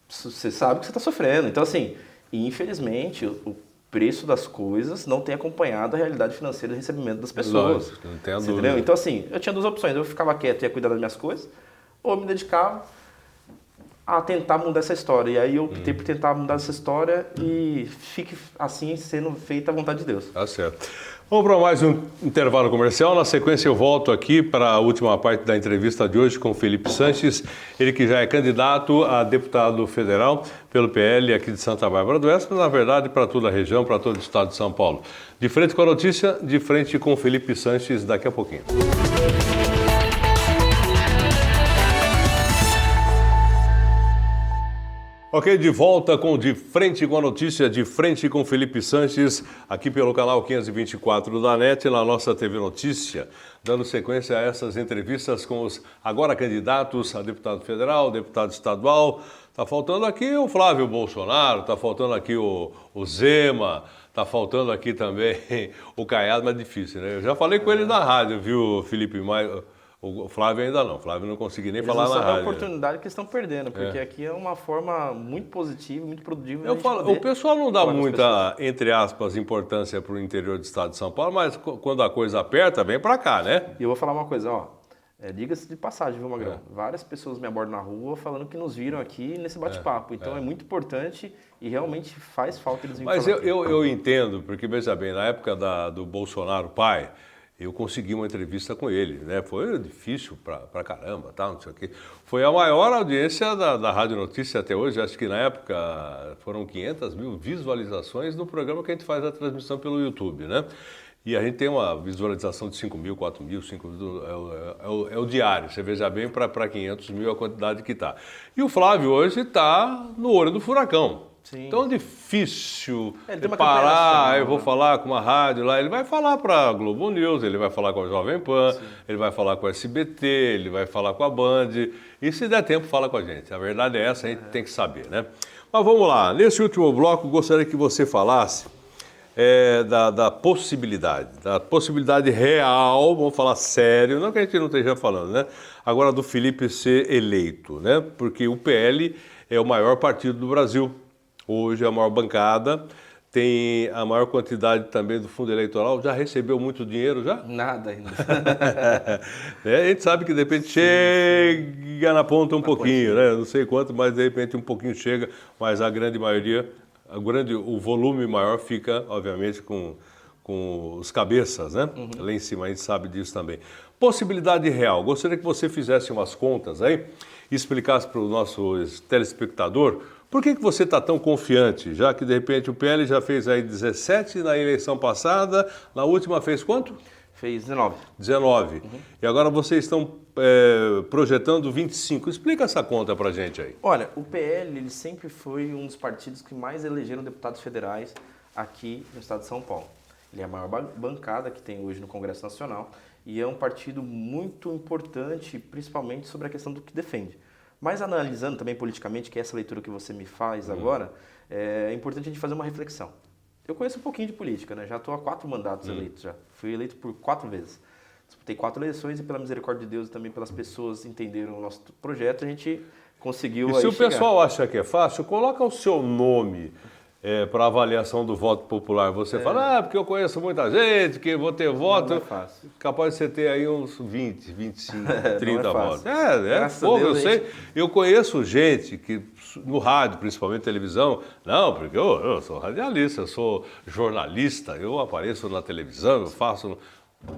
S2: você sabe que você está sofrendo. Então assim, infelizmente, o preço das coisas não tem acompanhado a realidade financeira e recebimento das pessoas.
S1: Lógico, não tem a dúvida.
S2: Entendeu? Então assim, eu tinha 2 opções. Eu ficava quieto e ia cuidar das minhas coisas, ou eu me dedicava a tentar mudar essa história. E aí eu optei por tentar mudar essa história e fique assim sendo feita a vontade de Deus.
S1: Tá certo. Vamos para mais um intervalo comercial. Na sequência eu volto aqui para a última parte da entrevista de hoje com o Felipe Sanches, ele que já é candidato a deputado federal pelo PL aqui de Santa Bárbara do Oeste, mas na verdade para toda a região, para todo o estado de São Paulo. De frente com a notícia, de frente com o Felipe Sanches daqui a pouquinho. Ok, de volta com De Frente com a Notícia, De Frente com Felipe Sanches, aqui pelo canal 524 da NET, na nossa TV Notícia, dando sequência a essas entrevistas com os agora candidatos a deputado federal, deputado estadual. Está faltando aqui o Flávio Bolsonaro, está faltando aqui o Zema, está faltando aqui também o Caiado, mas é difícil, né? Eu já falei com ele na rádio, viu, Felipe? O Flávio ainda não. O Flávio não consegui nem falar na rádio. É
S2: a oportunidade que eles estão perdendo, porque aqui é uma forma muito positiva, muito produtiva.
S1: O pessoal não dá muita, entre aspas, importância para o interior do estado de São Paulo, mas quando a coisa aperta, vem para cá, né?
S2: E eu vou falar uma coisa, ó. Diga-se de passagem, viu, Magrão? Várias pessoas me abordam na rua falando que nos viram aqui nesse bate-papo. Então é muito importante e realmente faz falta eles virem.
S1: Mas eu entendo, porque, veja bem, na época do Bolsonaro pai, eu consegui uma entrevista com ele, né? Foi difícil pra caramba, tá? Não sei o quê. Foi a maior audiência da Rádio Notícia até hoje. Acho que na época foram 500 mil visualizações no programa que a gente faz a transmissão pelo YouTube, né? E a gente tem uma visualização de 5 mil, 4 mil, 5 mil, é o diário. Você veja bem, para 500 mil a quantidade que está. E o Flávio hoje está no olho do furacão. Sim. Então é difícil parar, eu vou falar com uma rádio lá, ele vai falar para a Globo News, ele vai falar com a Jovem Pan, ele vai falar com a SBT, ele vai falar com a Band, e se der tempo fala com a gente. A verdade é essa, a gente tem que saber, né? Mas vamos lá, nesse último bloco gostaria que você falasse da possibilidade real, vamos falar sério, não que a gente não esteja falando, né? Agora do Felipe ser eleito, né? Porque o PL é o maior partido do Brasil. Hoje é a maior bancada, tem a maior quantidade também do fundo eleitoral. Já recebeu muito dinheiro já?
S2: Nada ainda.
S1: A gente sabe que de repente chega na ponta um pouquinho, né? Não sei quanto, mas de repente um pouquinho chega, mas a grande maioria, o volume maior fica, obviamente, com os cabeças, né? Lá em cima, a gente sabe disso também. Possibilidade real. Gostaria que você fizesse umas contas aí e explicasse para o nosso telespectador por que você está tão confiante, já que de repente o PL já fez aí 17 na eleição passada, na última fez quanto?
S2: Fez 19.
S1: 19. E agora vocês estão projetando 25. Explica essa conta pra gente aí.
S2: Olha, o PL ele sempre foi um dos partidos que mais elegeram deputados federais aqui no estado de São Paulo. Ele é a maior bancada que tem hoje no Congresso Nacional e é um partido muito importante, principalmente sobre a questão do que defende. Mas analisando também politicamente, que é essa leitura que você me faz agora, é importante a gente fazer uma reflexão. Eu conheço um pouquinho de política, né? Já estou há 4 mandatos eleito já. Fui eleito por 4 vezes. Disputei 4 eleições e pela misericórdia de Deus e também pelas pessoas entenderam o nosso projeto, a gente conseguiu.
S1: E se o pessoal acha que é fácil, coloca o seu nome para avaliação do voto popular. Você fala, porque eu conheço muita gente, que vou ter voto.
S2: Não é fácil.
S1: Capaz de você ter aí uns 20, 25, 30 votos.
S2: Eu
S1: sei. Eu conheço gente que, no rádio, principalmente televisão, não, porque eu sou radialista, eu sou jornalista, eu apareço na televisão, eu faço.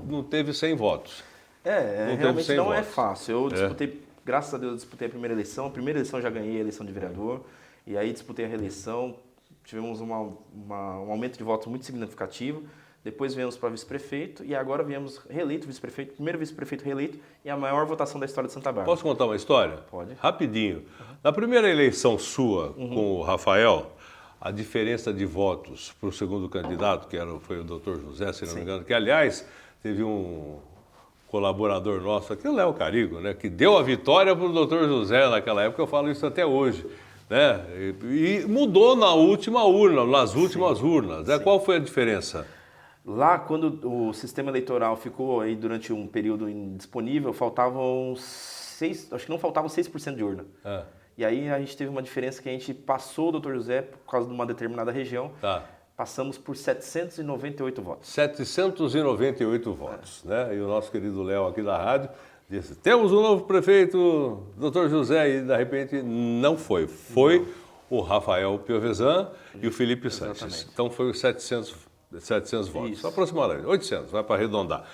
S1: Não teve 100 votos.
S2: Realmente não é fácil. Eu disputei, graças a Deus, eu disputei a primeira eleição já ganhei a eleição de vereador, e aí disputei a reeleição. Tivemos um aumento de votos muito significativo, depois viemos para vice-prefeito e agora viemos reeleito vice-prefeito, primeiro vice-prefeito reeleito e a maior votação da história de Santa Bárbara.
S1: Posso contar uma história?
S2: Pode.
S1: Rapidinho. Na primeira eleição sua com o Rafael, a diferença de votos para o segundo candidato, que foi o Dr. José, se não me engano, que aliás teve um colaborador nosso aqui, o Léo Carigo, né, que deu a vitória para o Dr. José naquela época, eu falo isso até hoje. Né? E mudou nas últimas urnas. Né? Qual foi a diferença?
S2: Lá, quando o sistema eleitoral ficou aí durante um período indisponível, faltavam 6% de urna. E aí a gente teve uma diferença que a gente passou o Dr. José por causa de uma determinada região. Passamos por 798 votos.
S1: 798 votos. Né? E o nosso querido Léo aqui da rádio disse, temos um novo prefeito, Dr. José, e de repente não foi. Foi o Rafael Piovesan e o Felipe Sanches. Então foi os 700 700 votos,
S2: Isso.
S1: aproximadamente, 800, vai para arredondar.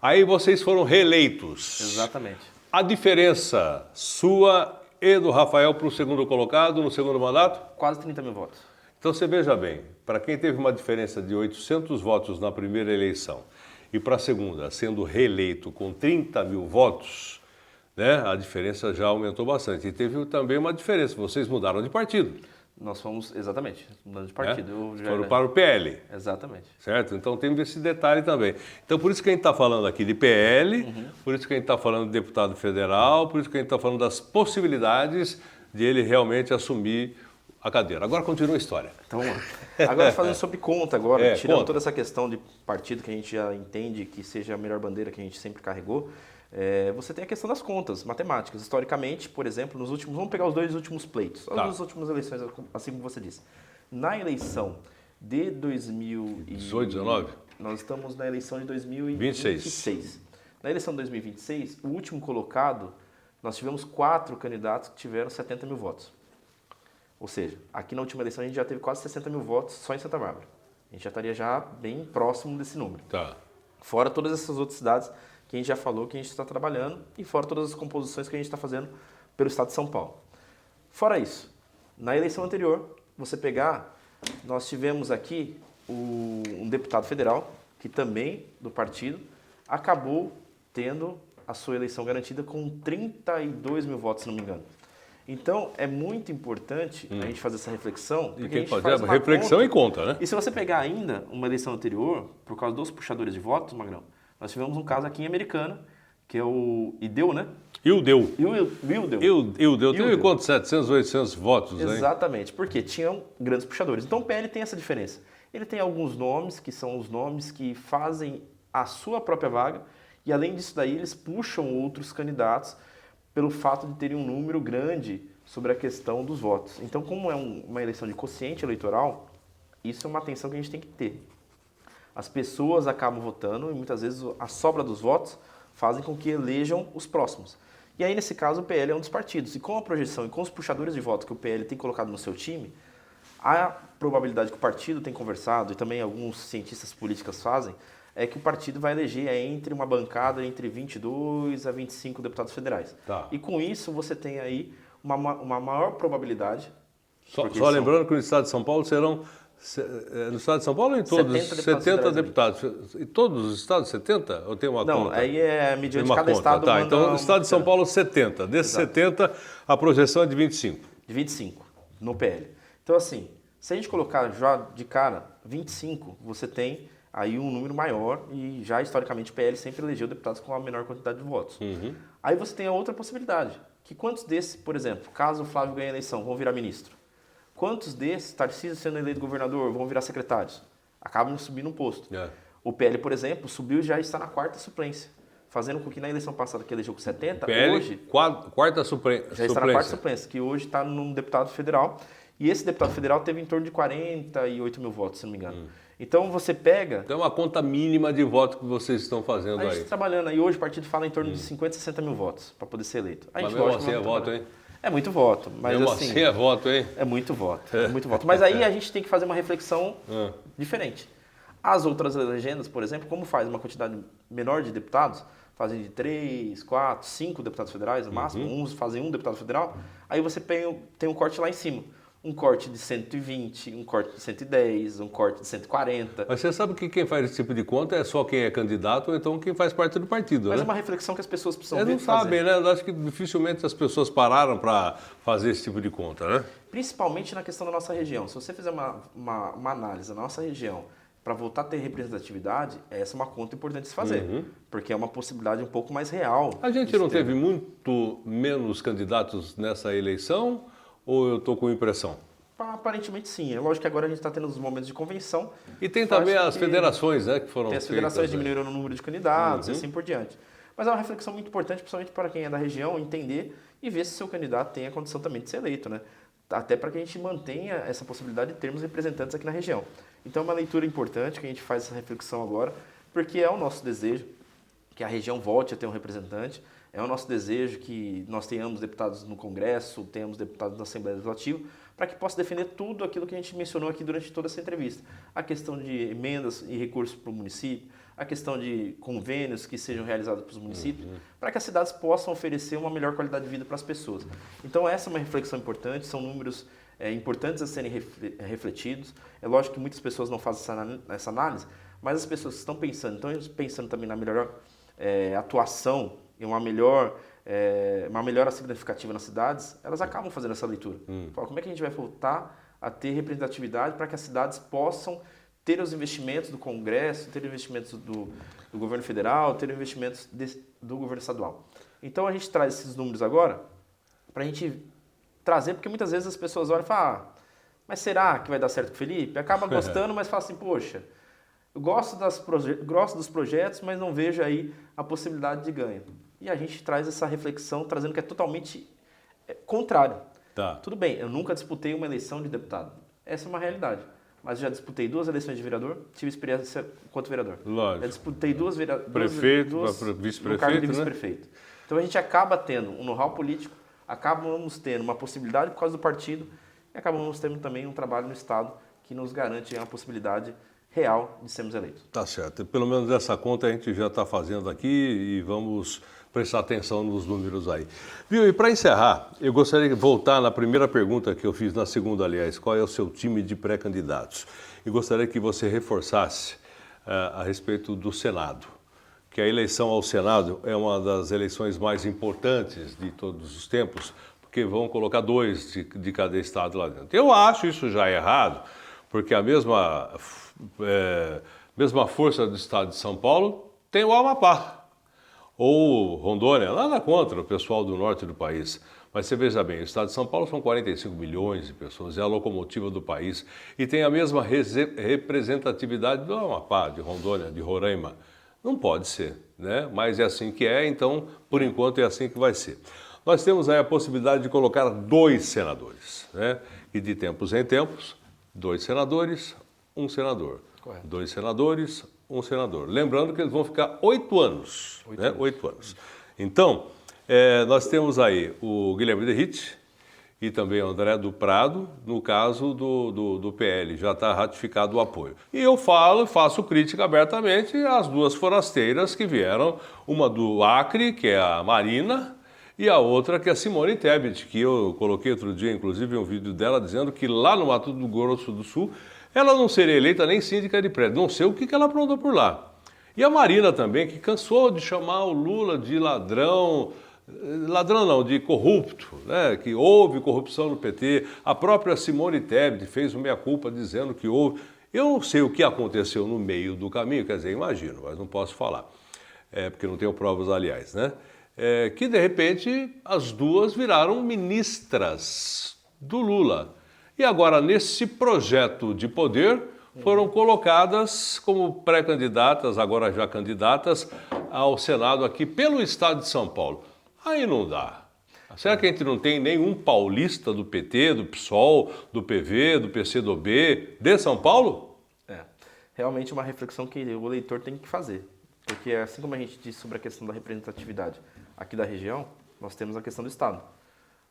S1: Aí vocês foram reeleitos.
S2: Exatamente.
S1: A diferença sua e do Rafael para o segundo colocado no segundo mandato?
S2: Quase 30 mil votos.
S1: Então você veja bem, para quem teve uma diferença de 800 votos na primeira eleição e para a segunda, sendo reeleito com 30 mil votos, né, a diferença já aumentou bastante. E teve também uma diferença, vocês mudaram de partido.
S2: Nós fomos, exatamente, mudando de partido.
S1: Foram para o PL.
S2: Exatamente.
S1: Certo? Então tem esse detalhe também. Então por isso que a gente está falando aqui de PL, por isso que a gente está falando de deputado federal, por isso que a gente está falando das possibilidades de ele realmente assumir a cadeira. Agora continua a história.
S2: Então vamos lá. Agora falando sobre conta agora, tirando
S1: conta.
S2: toda essa questão de partido que a gente já entende que seja a melhor bandeira que a gente sempre carregou, você tem a questão das contas matemáticas. Historicamente, por exemplo, nos últimos, vamos pegar os 2 últimos pleitos, as 2 últimas eleições, assim como você disse. Na eleição de
S1: 18, 19?
S2: Nós estamos na eleição de 2026. Na eleição de 2026, o último colocado, nós tivemos 4 candidatos que tiveram 70 mil votos. Ou seja, aqui na última eleição a gente já teve quase 60 mil votos só em Santa Bárbara. A gente já estaria já bem próximo desse número.
S1: Tá.
S2: Fora todas essas outras cidades que a gente já falou que a gente está trabalhando e fora todas as composições que a gente está fazendo pelo estado de São Paulo. Fora isso, na eleição anterior, você pegar, nós tivemos aqui um deputado federal, que também do partido, acabou tendo a sua eleição garantida com 32 mil votos, se não me engano. Então, é muito importante a gente fazer essa reflexão.
S1: E quem faz uma reflexão e conta, né?
S2: E se você pegar ainda uma eleição anterior, por causa dos puxadores de votos, Magrão, nós tivemos um caso aqui em Americana, que é o Ideu, né?
S1: Ildeu.
S2: Ildeu.
S1: Teve quanto? 700, 800 votos, hein?
S2: Exatamente, porque tinham grandes puxadores. Então, o PL tem essa diferença. Ele tem alguns nomes, que são os nomes que fazem a sua própria vaga, e além disso daí, eles puxam outros candidatos pelo fato de terem um número grande sobre a questão dos votos. Então, como é uma eleição de quociente eleitoral, isso é uma atenção que a gente tem que ter. As pessoas acabam votando e muitas vezes a sobra dos votos fazem com que elejam os próximos. E aí, nesse caso, o PL é um dos partidos. E com a projeção e com os puxadores de votos que o PL tem colocado no seu time, a probabilidade que o partido tem conversado, e também alguns cientistas políticos fazem, é que o partido vai eleger entre uma bancada entre 22 a 25 deputados federais.
S1: Tá.
S2: E com isso você tem aí uma maior probabilidade.
S1: Só lembrando que no estado de São Paulo serão, no estado de São Paulo em todos, 70 deputados. Em todos os estados, 70? Ou tem uma conta?
S2: Não, aí é mediante
S1: uma
S2: cada
S1: conta.
S2: estado.
S1: Tá, então no estado de São Paulo, 70. Desses 70, a projeção é de 25.
S2: De 25 no PL. Então assim, se a gente colocar já de cara 25, você tem aí um número maior e já historicamente o PL sempre elegeu deputados com a menor quantidade de votos. Aí você tem a outra possibilidade, que quantos desses, por exemplo, caso o Flávio ganhe a eleição, vão virar ministro? Quantos desses, Tarcísio sendo eleito governador, vão virar secretários? Acabam subindo um posto. O PL, por exemplo, subiu e já está na 4ª suplência, fazendo com que na eleição passada que elegeu com 70,
S1: PL,
S2: hoje...
S1: 4ª suplência.
S2: Já está na 4ª suplência, que hoje está num deputado federal. E esse deputado federal teve em torno de 48 mil votos, se não me engano. Então você pega...
S1: Então é uma conta mínima de votos que vocês estão fazendo aí.
S2: A gente está trabalhando aí, hoje o partido fala em torno de 50, 60 mil votos para poder ser eleito. A gente,
S1: mas mesmo assim é voto, hein?
S2: É muito voto. Mas
S1: mesmo
S2: assim
S1: é voto, hein?
S2: É muito voto, é muito voto. Mas aí a gente tem que fazer uma reflexão diferente. As outras legendas, por exemplo, como faz uma quantidade menor de deputados, fazem de 3, 4, 5 deputados federais no máximo, uns fazem um deputado federal, aí você tem um corte lá em cima. Um corte de 120, um corte de 110, um corte de 140.
S1: Mas você sabe que quem faz esse tipo de conta é só quem é candidato ou então quem faz parte do partido,
S2: Mas
S1: né?
S2: é uma reflexão que as pessoas precisam ver.
S1: Eles não sabem, né? Eu acho que dificilmente as pessoas pararam para fazer esse tipo de conta, né?
S2: Principalmente na questão da nossa região. Se você fizer uma análise da nossa região para voltar a ter representatividade, essa é uma conta importante de se fazer. Porque é uma possibilidade um pouco mais real.
S1: A gente não teve muito menos candidatos nessa eleição? Ou eu estou com impressão?
S2: Aparentemente sim. É lógico que agora a gente está tendo os momentos de convenção.
S1: E tem também as federações, né, que foram
S2: Tem as federações diminuíram o número de candidatos e
S1: Uhum.
S2: assim por diante. Mas é uma reflexão muito importante, principalmente para quem é da região, entender e ver se o seu candidato tem a condição também de ser eleito, né? Até para que a gente mantenha essa possibilidade de termos representantes aqui na região. Então é uma leitura importante que a gente faz essa reflexão agora, porque é o nosso desejo que a região volte a ter um representante, é o nosso desejo que nós tenhamos deputados no Congresso, tenhamos deputados na Assembleia Legislativa, para para que possa defender tudo aquilo que a gente mencionou aqui durante toda essa entrevista. A questão de emendas e recursos para o município, a questão de convênios que sejam realizados para os municípios, para que as cidades possam oferecer uma melhor qualidade de vida para as pessoas. Então essa é uma reflexão importante, são números importantes a serem refletidos. É lógico que muitas pessoas não fazem essa análise, mas as pessoas que estão pensando também na melhor atuação e uma melhora significativa nas cidades, elas acabam fazendo essa leitura. Como é que a gente vai voltar a ter representatividade para que as cidades possam ter os investimentos do Congresso, ter investimentos do governo federal, ter investimentos do governo estadual. Então a gente traz esses números agora para a gente trazer, porque muitas vezes as pessoas olham e falam, mas será que vai dar certo com o Felipe? Acaba gostando, mas fala assim, poxa, eu gosto dos projetos, mas não vejo aí a possibilidade de ganho. E a gente traz essa reflexão, trazendo que é totalmente contrário.
S1: Tá.
S2: Tudo bem, eu nunca disputei uma eleição de deputado. Essa é uma realidade. Mas já disputei 2 eleições de vereador, tive experiência enquanto vereador.
S1: Lógico.
S2: Já disputei 2
S1: Prefeito,
S2: vice-prefeito,
S1: no cargo de
S2: vice-prefeito. Então a gente acaba tendo um know-how político, acabamos tendo uma possibilidade por causa do partido e acabamos tendo também um trabalho no Estado que nos garante a possibilidade real de sermos eleitos.
S1: Tá certo. Pelo menos essa conta a gente já está fazendo aqui e vamos prestar atenção nos números aí. Viu? E para encerrar, eu gostaria de voltar na primeira pergunta que eu fiz, na segunda, aliás, qual é o seu time de pré-candidatos? E gostaria que você reforçasse a respeito do Senado, que a eleição ao Senado é uma das eleições mais importantes de todos os tempos, porque vão colocar 2 de cada estado lá dentro. Eu acho isso já errado, porque a mesma força do estado de São Paulo tem o Amapá. Ou Rondônia, nada contra o pessoal do norte do país. Mas você veja bem, o estado de São Paulo são 45 milhões de pessoas, é a locomotiva do país e tem a mesma representatividade do Amapá, de Rondônia, de Roraima. Não pode ser, né? Mas é assim que é, então, por enquanto, é assim que vai ser. Nós temos aí a possibilidade de colocar 2 senadores, né? E de tempos em tempos, 2 senadores, 1 senador.
S2: Correto.
S1: 2 senadores, 1 senador. Lembrando que eles vão ficar 8 anos. 8 anos. Então, nós temos aí o Guilherme Derrite e também o André do Prado, no caso do PL, já está ratificado o apoio. E eu faço crítica abertamente às 2 forasteiras que vieram, uma do Acre, que é a Marina, e a outra que é a Simone Tebet, que eu coloquei outro dia, inclusive, um vídeo dela dizendo que lá no Mato Grosso do Sul, ela não seria eleita nem síndica de prédio, não sei o que ela aprontou por lá. E a Marina também, que cansou de chamar o Lula de ladrão não, de corrupto, né? Que houve corrupção no PT. A própria Simone Tebet fez uma meia-culpa dizendo que houve. Eu não sei o que aconteceu no meio do caminho, quer dizer, imagino, mas não posso falar, porque não tenho provas, aliás, né? Que de repente as 2 viraram ministras do Lula. E agora, nesse projeto de poder, foram colocadas como pré-candidatas, agora já candidatas, ao Senado aqui pelo estado de São Paulo. Aí não dá. Será que a gente não tem nenhum paulista do PT, do PSOL, do PV, do PCdoB, de São Paulo?
S2: Realmente uma reflexão que o eleitor tem que fazer. Porque assim como a gente disse sobre a questão da representatividade aqui da região, nós temos a questão do estado.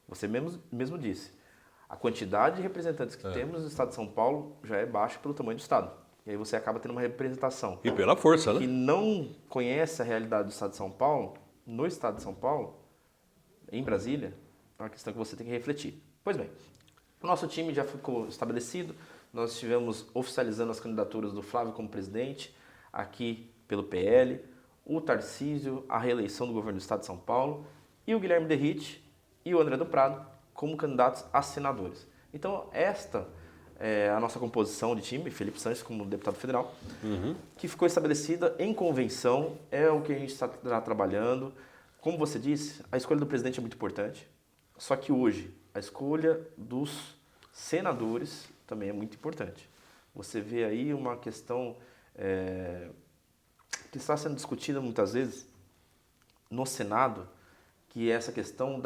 S2: Você mesmo disse. A quantidade de representantes que temos no estado de São Paulo já é baixa pelo tamanho do estado. E aí você acaba tendo uma representação.
S1: E pela força, né?
S2: Que não conhece a realidade do estado de São Paulo, no estado de São Paulo, em Brasília, é uma questão que você tem que refletir. Pois bem, o nosso time já ficou estabelecido, nós estivemos oficializando as candidaturas do Flávio como presidente, aqui pelo PL, o Tarcísio, a reeleição do governo do estado de São Paulo, e o Guilherme Derrite e o André do Prado como candidatos a senadores. Então, esta é a nossa composição de time, Felipe Sanches como deputado federal, que ficou estabelecida em convenção, é o que a gente está trabalhando. Como você disse, a escolha do presidente é muito importante, só que hoje a escolha dos senadores também é muito importante. Você vê aí uma questão que está sendo discutida muitas vezes no Senado, que é essa questão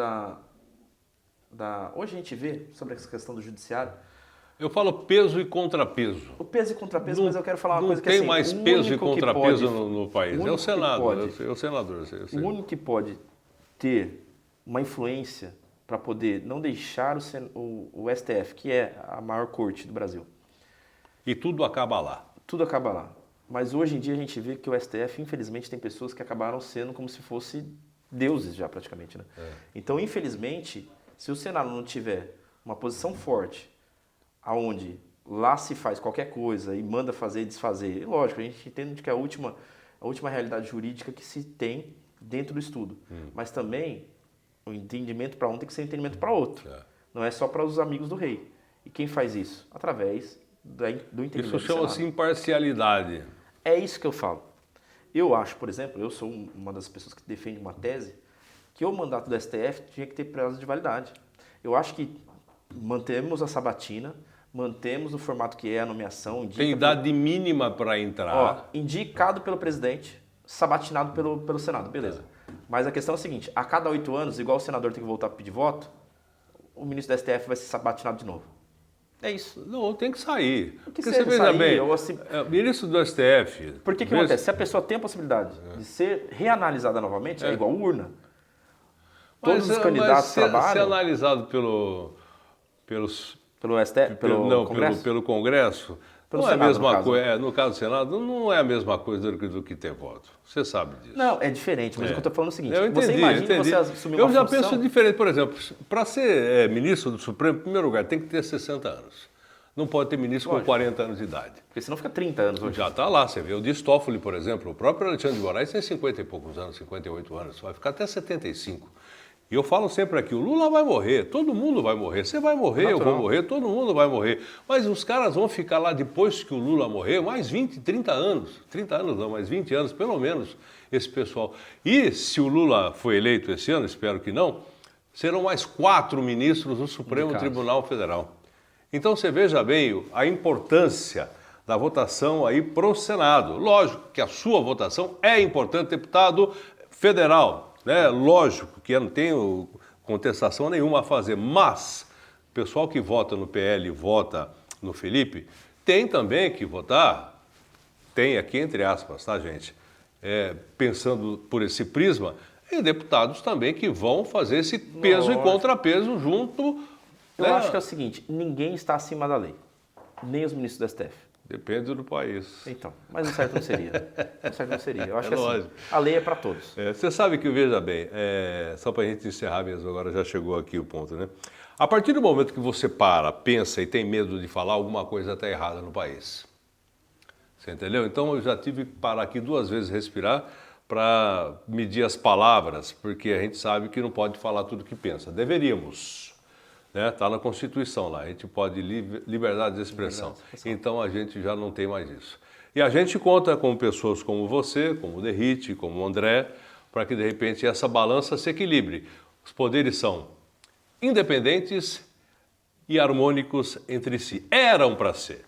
S2: hoje a gente vê sobre essa questão do judiciário.
S1: Eu falo peso e contrapeso.
S2: O peso e contrapeso, mas eu quero falar uma coisa que
S1: não
S2: assim,
S1: tem mais peso e contrapeso no país. É o Senado, é o senador.
S2: O único que pode ter uma influência para poder não deixar o STF, que é a maior corte do Brasil.
S1: E tudo acaba lá.
S2: Tudo acaba lá. Mas hoje em dia a gente vê que o STF, infelizmente, tem pessoas que acabaram sendo como se fossem deuses já praticamente, né? Então, infelizmente, se o Senado não tiver uma posição forte, aonde lá se faz qualquer coisa e manda fazer e desfazer, lógico, a gente entende que é a última realidade jurídica que se tem dentro do estudo. Mas também o entendimento para um tem que ser entendimento para outro. Não é só para os amigos do rei. E quem faz isso? Através do entendimento.
S1: Isso chama-se imparcialidade.
S2: É isso que eu falo. Eu acho, por exemplo, eu sou uma das pessoas que defende uma tese que o mandato do STF tinha que ter prazo de validade. Eu acho que mantemos a sabatina, mantemos o formato que é a nomeação.
S1: Tem idade mínima para entrar.
S2: Indicado pelo presidente, sabatinado pelo Senado, beleza. Mas a questão é a seguinte, a cada 8 anos, igual o senador tem que voltar para pedir voto, o ministro do STF vai ser sabatinado de novo. É isso.
S1: Não, tem que sair.
S2: Porque
S1: você veja
S2: sair,
S1: bem,
S2: assim,
S1: ministro do STF...
S2: Por que acontece? Se a pessoa tem a possibilidade de ser reanalisada novamente, é igual urna. Todos os candidatos trabalham...
S1: Ser analisado pelo
S2: STF?
S1: Pelo Congresso...
S2: Pelo
S1: não é
S2: Senado,
S1: a mesma
S2: no
S1: coisa. No caso do Senado, não é a mesma coisa do que ter voto. Você sabe disso.
S2: Não, é diferente, mas o que eu estou falando é o seguinte.
S1: Eu entendi,
S2: você imagina você assumir uma
S1: função... Eu já
S2: função...
S1: penso diferente. Por exemplo, para ser ministro do Supremo, em primeiro lugar, tem que ter 60 anos. Não pode ter ministro com 40 anos de idade.
S2: Porque senão fica 30 anos hoje.
S1: Já está lá, você vê. O Dias Toffoli, por exemplo, o próprio Alexandre de Moraes tem 50 e poucos anos, 58 anos. Vai ficar até 75. E eu falo sempre aqui, o Lula vai morrer, todo mundo vai morrer. Você vai morrer, eu vou morrer, todo mundo vai morrer. Mas os caras vão ficar lá depois que o Lula morrer, mais 20, 30 anos. 30 anos não, mais 20 anos, pelo menos, esse pessoal. E se o Lula foi eleito esse ano, espero que não, serão mais 4 ministros do Supremo Tribunal Federal. Então você veja bem a importância da votação aí pro Senado. Lógico que a sua votação é importante, deputado federal. Né? Lógico que eu não tenho contestação nenhuma a fazer, mas o pessoal que vota no PL e vota no Felipe tem também que votar, tem aqui entre aspas, tá gente, pensando por esse prisma, em deputados também que vão fazer esse peso e contrapeso junto.
S2: Eu acho que é o seguinte, ninguém está acima da lei, nem os ministros do STF.
S1: Depende do país.
S2: Então, mas o certo não seria. O certo não seria. Eu acho que
S1: lógico.
S2: Assim, a lei é para todos.
S1: Você sabe que, veja bem, só para a gente encerrar mesmo, agora já chegou aqui o ponto, né? A partir do momento que você pensa e tem medo de falar, alguma coisa está errada no país. Você entendeu? Então eu já tive que parar aqui 2 vezes respirar para medir as palavras, porque a gente sabe que não pode falar tudo o que pensa. Deveríamos. Está na Constituição lá, a gente pode liberdade de expressão. Então a gente já não tem mais isso. E a gente conta com pessoas como você, como o Derrite, como o André, para que de repente essa balança se equilibre. Os poderes são independentes e harmônicos entre si. Eram para ser.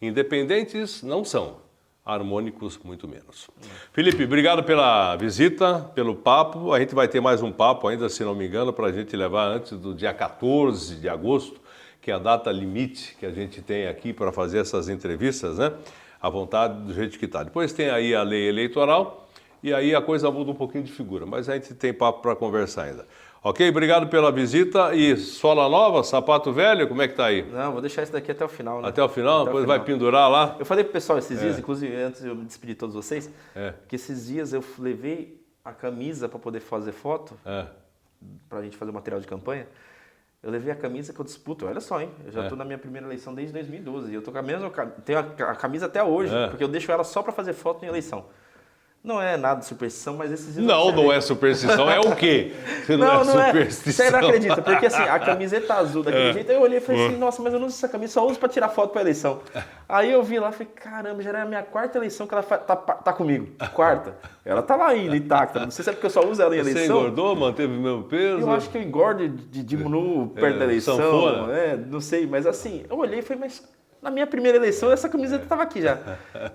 S1: Independentes não são. Harmônicos muito menos. Felipe, obrigado pela visita, pelo papo. A gente vai ter mais um papo ainda, se não me engano, para a gente levar antes do dia 14 de agosto, que é a data limite que a gente tem aqui para fazer essas entrevistas, né? À vontade, do jeito que está. Depois tem aí a lei eleitoral e aí a coisa muda um pouquinho de figura, mas a gente tem papo para conversar ainda. Ok? Obrigado pela visita. E sola nova, sapato velho, como é que tá aí?
S2: Não, vou deixar isso daqui até o final, né?
S1: Até o final? Depois vai pendurar lá?
S2: Eu falei pro pessoal esses dias, inclusive antes de eu me despedir de todos vocês, que esses dias eu levei a camisa para poder fazer foto, pra gente fazer material de campanha. Eu levei a camisa que eu disputo, olha só, hein? Eu já tô na minha primeira eleição desde 2012. E eu tô com a mesma tenho a camisa até hoje, porque eu deixo ela só para fazer foto em eleição. Não é nada de superstição, mas esses dias...
S1: Não é superstição, é o quê?
S2: Não é superstição. Você não acredita, porque assim, a camiseta azul daquele jeito, aí eu olhei e falei assim, nossa, mas eu não uso essa camisa, só uso pra tirar foto pra eleição. Aí eu vi lá e falei, caramba, já era a minha 4ª eleição que ela tá comigo. 4ª. Ela tá lá ainda, intacta. Não sei se é porque eu só uso ela em eleição.
S1: Você engordou, manteve o mesmo peso?
S2: Eu acho que eu engordo e diminuo perto da eleição.
S1: Sanfona.
S2: Não sei, mas assim, eu olhei e falei, mas... Na minha primeira eleição, essa camiseta estava aqui já.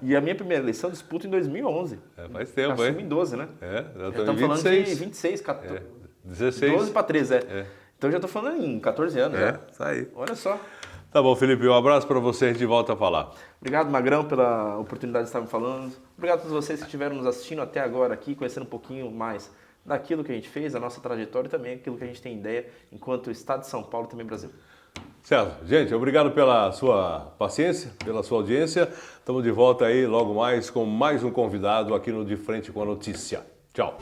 S2: E a minha primeira eleição eu disputo em 2011.
S1: Faz tempo, hein?
S2: Em 12, né?
S1: Já
S2: estamos falando de 26, 14.
S1: 16.
S2: 12 para 13, Então já estou falando em 14 anos.
S1: Isso aí.
S2: Olha só.
S1: Tá bom, Felipe, um abraço para você, a gente volta a falar.
S2: Obrigado, Magrão, pela oportunidade de estar me falando. Obrigado a todos vocês que estiveram nos assistindo até agora aqui, conhecendo um pouquinho mais daquilo que a gente fez, a nossa trajetória e também aquilo que a gente tem ideia enquanto Estado de São Paulo e também Brasil.
S1: Certo. Gente, obrigado pela sua paciência, pela sua audiência. Estamos de volta aí logo mais com mais um convidado aqui no De Frente com a Notícia. Tchau.